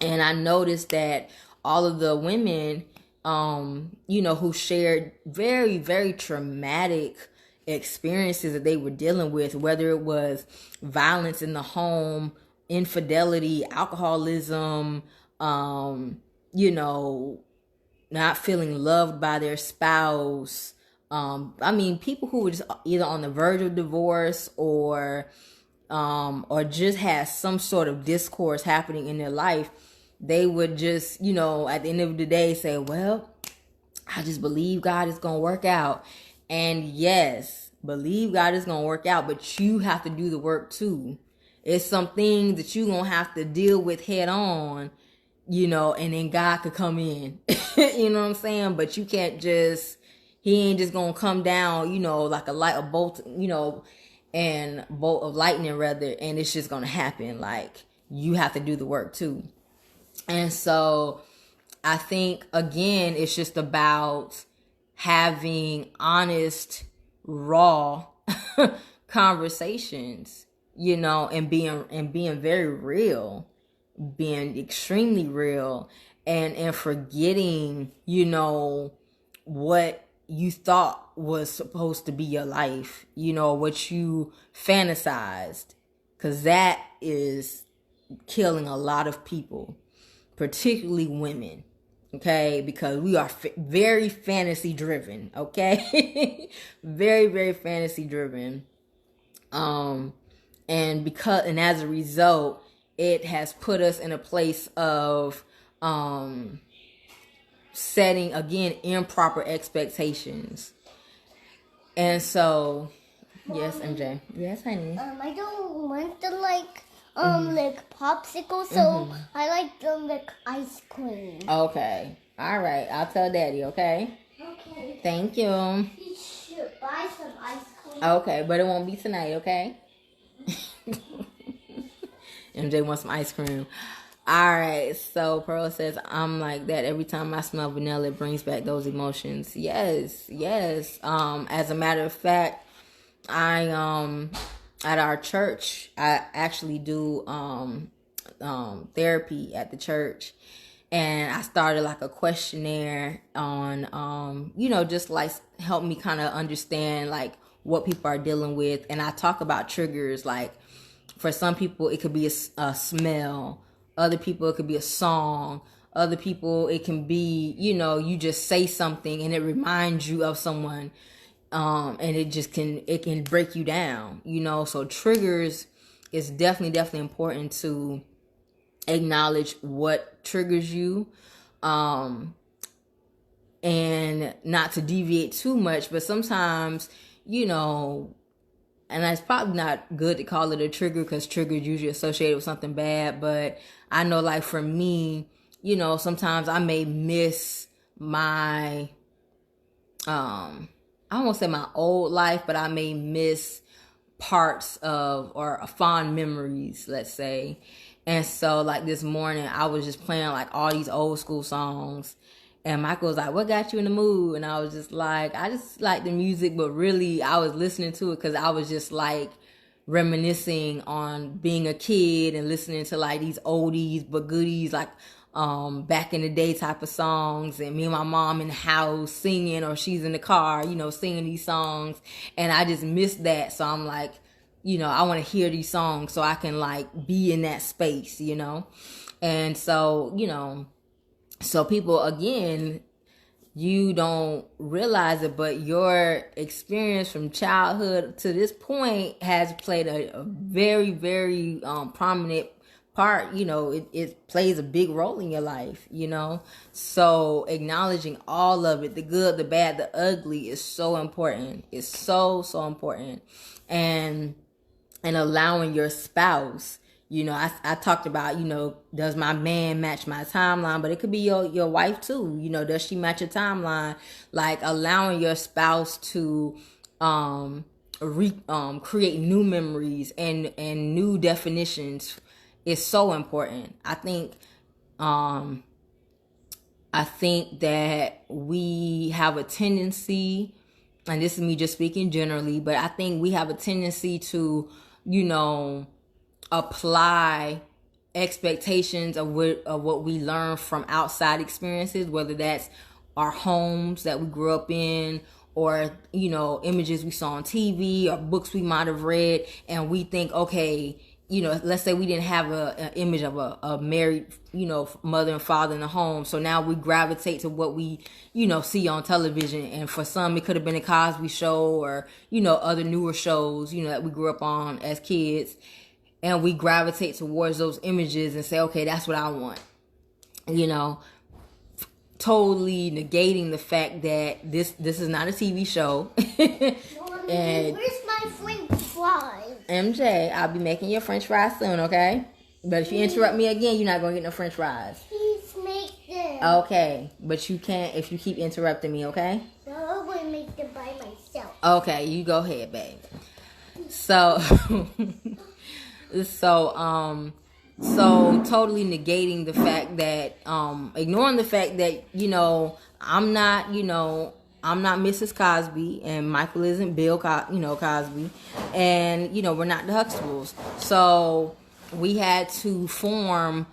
and I noticed that all of the women, who shared very, very traumatic experiences that they were dealing with, whether it was violence in the home, infidelity, alcoholism, not feeling loved by their spouse. People who were just either on the verge of divorce or just had some sort of discourse happening in their life. They would just, at the end of the day say, well, I just believe God is going to work out. And yes, believe God is going to work out, but you have to do the work too. It's some things that you're going to have to deal with head on, and then God could come in. You know what I'm saying? But you can't he ain't just going to come down, like a bolt, and bolt of lightning rather, and it's just going to happen. Like, you have to do the work too. And so I think, again, it's just about having honest, raw conversations, and being very real, being extremely real, and forgetting, what you thought was supposed to be your life, what you fantasized, because that is killing a lot of people, particularly women. Okay, because we are very fantasy driven. Okay, very, very fantasy driven. And as a result, it has put us in a place of setting, again, improper expectations. And so, Mommy, yes, MJ. Yes, honey. I don't want to like popsicle, so I like ice cream. Okay. All right. I'll tell Daddy, okay? Okay. Thank you. You should buy some ice cream. Okay, but it won't be tonight, okay? MJ wants some ice cream. All right. So Pearl says, I'm like that every time I smell vanilla, it brings back those emotions. Yes. As a matter of fact, I at our church, I actually do therapy at the church, and I started like a questionnaire on just like help me kind of understand like what people are dealing with. And I talk about triggers. Like, for some people it could be a smell, other people it could be a song, other people it can be you just say something and it reminds you of someone. And it can break you down, so triggers is definitely important to acknowledge what triggers you, and not to deviate too much. But sometimes, and it's probably not good to call it a trigger because triggers usually associated with something bad. But I know, like, for me, sometimes I may miss my, I won't say my old life, but I may miss parts of or fond memories, let's say. And so like this morning, I was just playing like all these old school songs. And Michael was like, what got you in the mood? And I was just like, I just like the music, but really I was listening to it because I was just like reminiscing on being a kid and listening to like these oldies but goodies, like back in the day type of songs, and me and my mom in the house singing, or she's in the car, singing these songs, and I just miss that. So I'm like, I want to hear these songs so I can like be in that space, and so so people, again, you don't realize it, but your experience from childhood to this point has played a very, very prominent part. It plays a big role in your life, so acknowledging all of it, the good, the bad, the ugly, is so important. It's so important. And allowing your spouse, I talked about, does my man match my timeline? But it could be your wife too. Does she match your timeline? Like allowing your spouse to create new memories and new definitions is so important. I think that we have a tendency, and this is me just speaking generally, but I think we have a tendency to, apply expectations of what we learn from outside experiences, whether that's our homes that we grew up in, or images we saw on TV, or books we might have read, and we think, okay, let's say we didn't have an image of a married, mother and father in the home. So now we gravitate to what we, see on television. And for some, it could have been a Cosby Show, or, other newer shows, that we grew up on as kids. And we gravitate towards those images and say, okay, that's what I want. Totally negating the fact that this is not a TV show. And where's my French fries? MJ, I'll be making your French fries soon, okay? But if you interrupt me again, you're not going to get no French fries. Please make them. Okay, but you can't if you keep interrupting me, okay? No, I'm going to make them by myself. Okay, you go ahead, babe. So, so totally negating the fact that, ignoring the fact that, I'm not Mrs. Cosby, and Michael isn't Bill Cosby, and we're not the Huxtables. So we had to form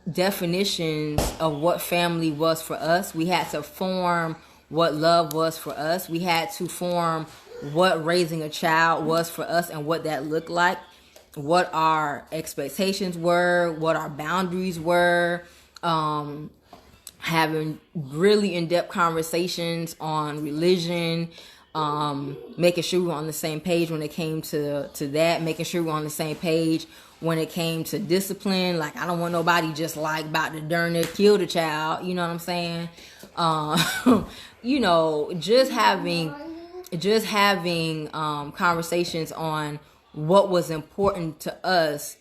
definitions of what family was for us. We had to form what love was for us. We had to form what raising a child was for us and what that looked like, what our expectations were, what our boundaries were, having really in-depth conversations on religion, making sure we were on the same page when it came to that, making sure we were on the same page when it came to discipline. Like, I don't want nobody just like about to darn near kill the child, you know what I'm saying? Just having conversations on what was important to us,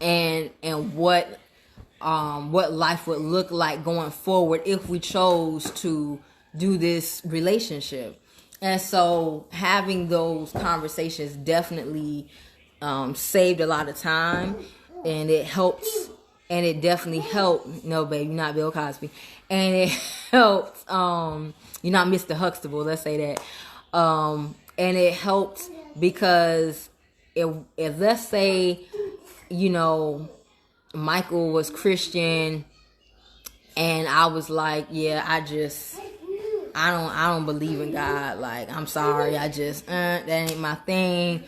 and what life would look like going forward if we chose to do this relationship. And so having those conversations definitely saved a lot of time, and it helps, and it definitely helped. No, babe, you're not Bill Cosby. And it helped, you're not Mr. Huxtable, let's say that. And it helped because if let's say, Michael was Christian, and I was like, yeah, I don't believe in God. Like, I'm sorry, that ain't my thing.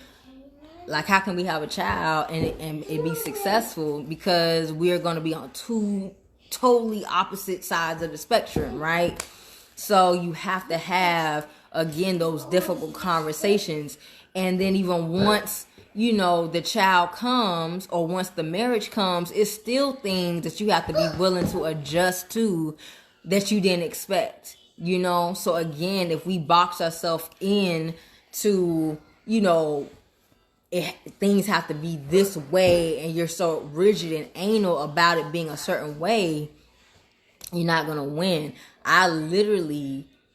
Like, how can we have a child and it be successful? Because we're going to be on two totally opposite sides of the spectrum, right? So you have to have, again, those difficult conversations. And then even once, the child comes, or once the marriage comes, it's still things that you have to be willing to adjust to that you didn't expect, So again, if we box ourselves in to, things have to be this way, and you're so rigid and anal about it being a certain way, you're not going to win.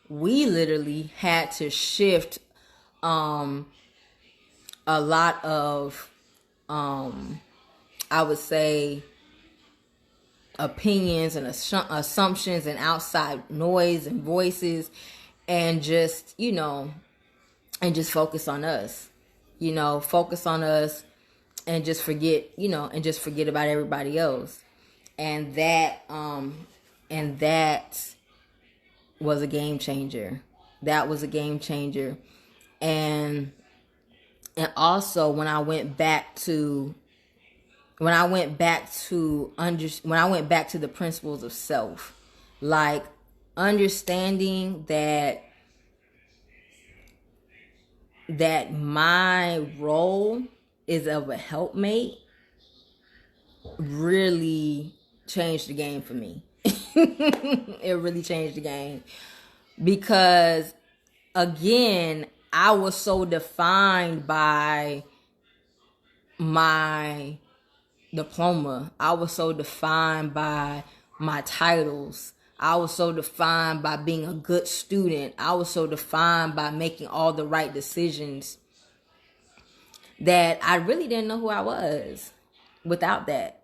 We literally had to shift a lot of, I would say, opinions and assumptions and outside noise and voices, and just, and just focus on us, focus on us and just forget, about everybody else. And that was a game changer. That was a game changer. And also when I went back to the principles of self, like understanding that my role is of a helpmate, really changed the game for me. It really changed the game, because again, I was so defined by my diploma. I was so defined by my titles. I was so defined by being a good student. I was so defined by making all the right decisions that I really didn't know who I was without that.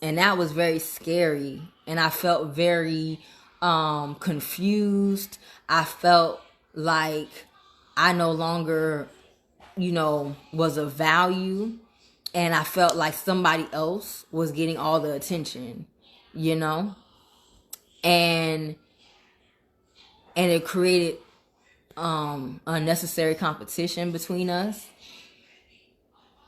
And that was very scary. And I felt very confused. I felt like I no longer, was of value. And I felt like somebody else was getting all the attention, and it created unnecessary competition between us.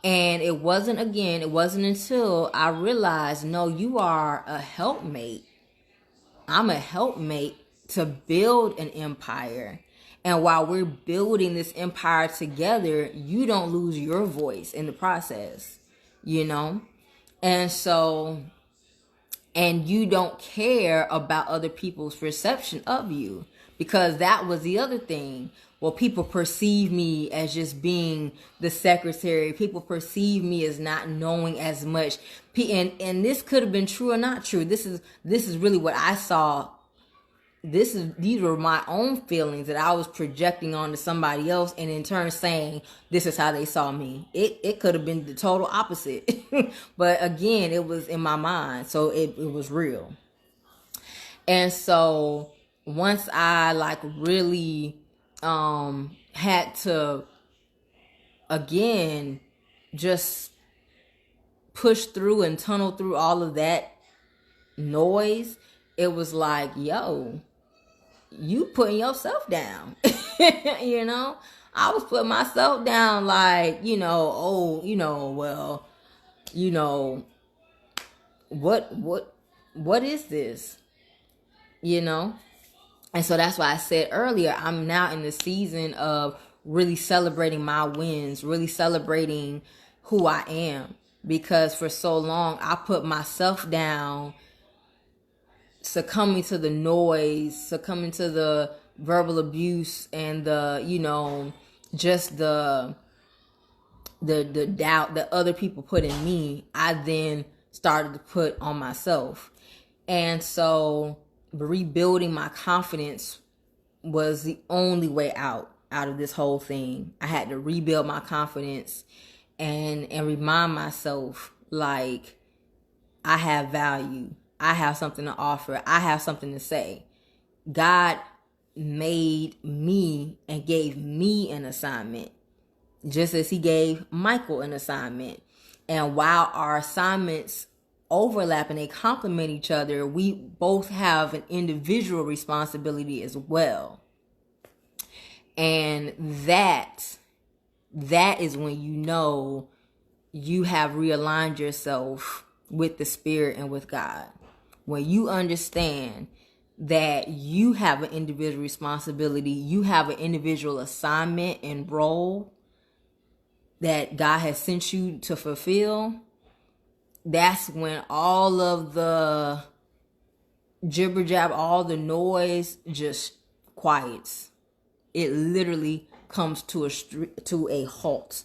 And it wasn't until I realized, no, you are a helpmate. I'm a helpmate to build an empire. And while we're building this empire together, you don't lose your voice in the process, And so, and you don't care about other people's perception of you, because that was the other thing. Well, people perceive me as just being the secretary. People perceive me as not knowing as much. And this could have been true or not true. This is really what I saw. These were my own feelings that I was projecting onto somebody else, and in turn saying this is how they saw me. It could have been the total opposite. But again, it was in my mind, so it was real. And so once I really had to again just push through and tunnel through all of that noise, it was like, yo, you putting yourself down. I was putting myself down like, what is this? And so that's why I said earlier, I'm now in the season of really celebrating my wins, really celebrating who I am. Because for so long, I put myself down, succumbing to the noise, succumbing to the verbal abuse and the, just the doubt that other people put in me. I then started to put on myself. And so rebuilding my confidence was the only way out of this whole thing. I had to rebuild my confidence and remind myself, like, I have value. I have something to offer. I have something to say. God made me and gave me an assignment, just as he gave Michael an assignment. And while our assignments overlap and they complement each other, we both have an individual responsibility as well. And that is when you have realigned yourself with the Spirit and with God. When you understand that you have an individual responsibility, you have an individual assignment and role that God has sent you to fulfill, that's when all of the jibber jab, all the noise just quiets. It literally comes to a halt,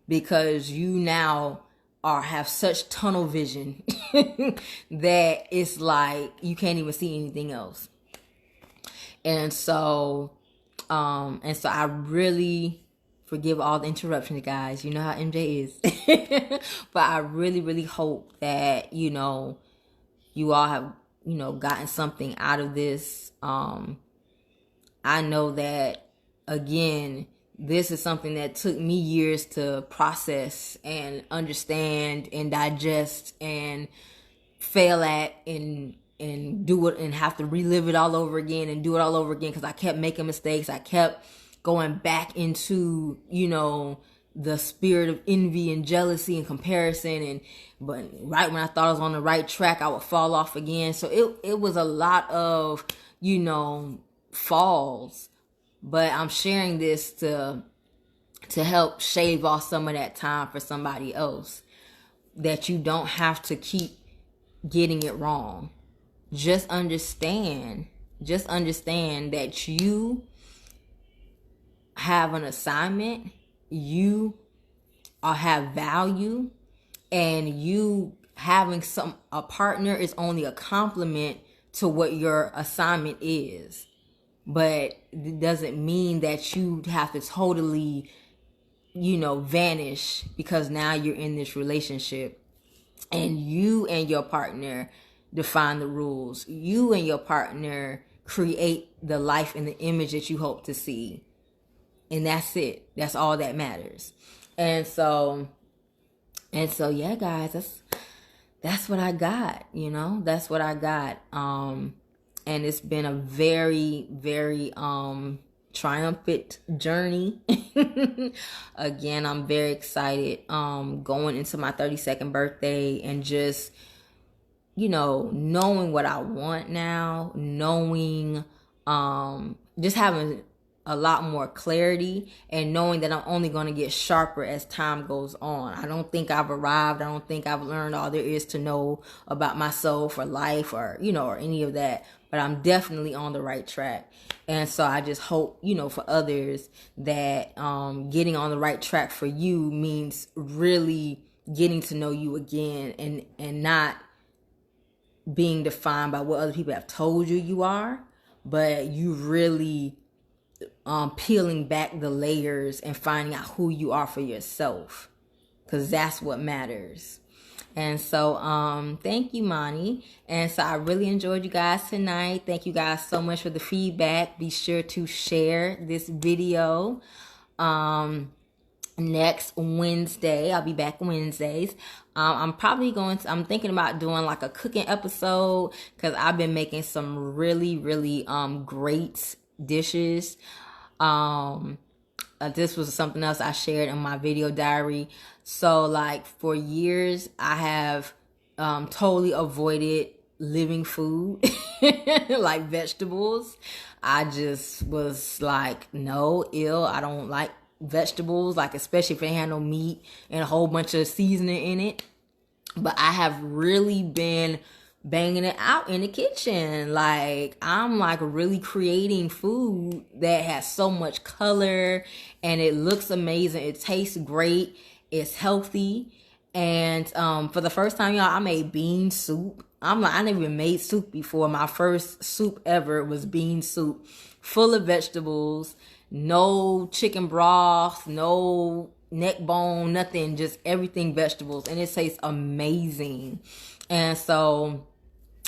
because you now have such tunnel vision that it's like you can't even see anything else. And so I really forgive all the interruptions, guys. You know how MJ is. But I really, really hope that, you all have, gotten something out of this. I know that, again, this is something that took me years to process and understand and digest and fail at and do it and have to relive it all over again and do it all over again because I kept making mistakes. I kept going back into, the spirit of envy and jealousy and comparison, but right when I thought I was on the right track, I would fall off again. So it was a lot of, falls. But I'm sharing this to help shave off some of that time for somebody else, that you don't have to keep getting it wrong. Just understand that you have an assignment, you have value, and you having a partner is only a compliment to what your assignment is. But it doesn't mean that you have to totally, vanish because now you're in this relationship and you and your partner define the rules. You and your partner create the life and the image that you hope to see. And that's it. That's all that matters. And so yeah, guys, that's what I got, That's what I got. And it's been a very, very triumphant journey. Again, I'm very excited going into my 32nd birthday and just, knowing what I want now, knowing, just having a lot more clarity and knowing that I'm only going to get sharper as time goes on. I don't think I've arrived. I don't think I've learned all there is to know about myself or life or, or any of that. But I'm definitely on the right track. And so I just hope, for others that getting on the right track for you means really getting to know you again and not being defined by what other people have told you are, but you really peeling back the layers and finding out who you are for yourself, because that's what matters. And so thank you, Monty. And so I really enjoyed you guys tonight. Thank you guys so much for the feedback. Be sure to share this video. Next Wednesday, I'll be back Wednesdays. I'm thinking about doing like a cooking episode because I've been making some really, really great dishes. This was something else I shared in my video diary. So like for years I have totally avoided living food like vegetables. I just was like, no, I don't like vegetables, like especially if they had no meat and a whole bunch of seasoning in it. But I have really been banging it out in the kitchen. Like I'm like really creating food that has so much color and it looks amazing. It tastes great. It's healthy. And for the first time, y'all, I made bean soup. I never even made soup before. My first soup ever was bean soup, full of vegetables, no chicken broth, no neck bone, nothing, just everything vegetables. And it tastes amazing. And so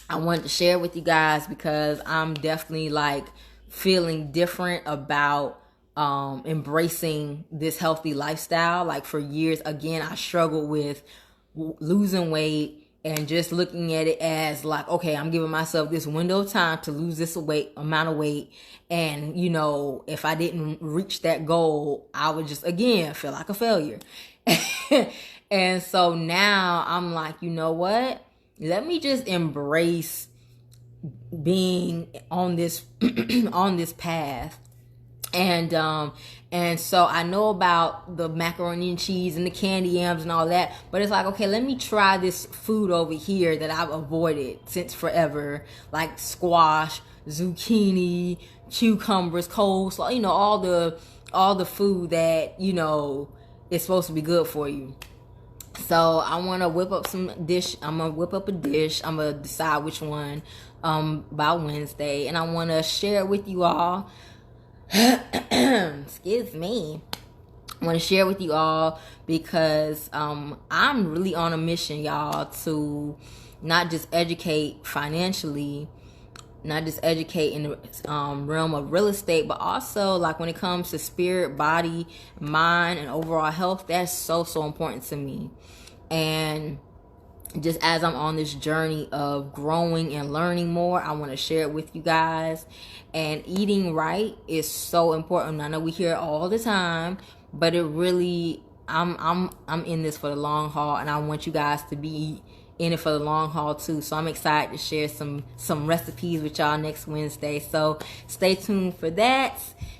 I wanted to share with you guys because I'm definitely like feeling different about embracing this healthy lifestyle. Like for years, again, I struggled with losing weight and just looking at it as like, okay, I'm giving myself this window of time to lose this amount of weight. And, if I didn't reach that goal, I would just, again, feel like a failure. And so now I'm like, you know what? Let me just embrace being on this on this path. And so I know about the macaroni and cheese and the candy yams and all that, but it's like, okay, let me try this food over here that I've avoided since forever, like squash, zucchini, cucumbers, coleslaw, all the food that, is supposed to be good for you. So I want to whip up some dish. I'm going to whip up a dish. I'm going to decide which one by Wednesday. And I want to share it with you all. Excuse me. I want to share with you all because I'm really on a mission, y'all, to not just educate financially, not just educate in the realm of real estate, but also like when it comes to spirit, body, mind, and overall health. That's so important to me. And just as I'm on this journey of growing and learning more, I want to share it with you guys. And eating right is so important. I know we hear it all the time, but it really, I'm in this for the long haul, and I want you guys to be in it for the long haul too. So I'm excited to share some recipes with y'all next Wednesday. So stay tuned for that.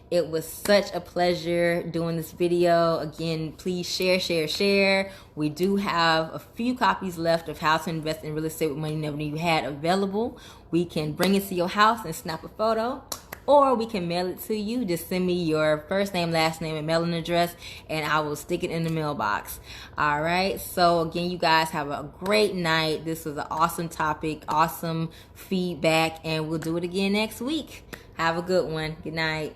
It was such a pleasure doing this video. Again, please share. We do have a few copies left of How to Invest in Real Estate with Money You Never Knew You Had available. We can bring it to your house and snap a photo, or we can mail it to you. Just send me your first name, last name, and mailing address, and I will stick it in the mailbox. All right. So again, you guys have a great night. This was an awesome topic, awesome feedback, and we'll do it again next week. Have a good one. Good night.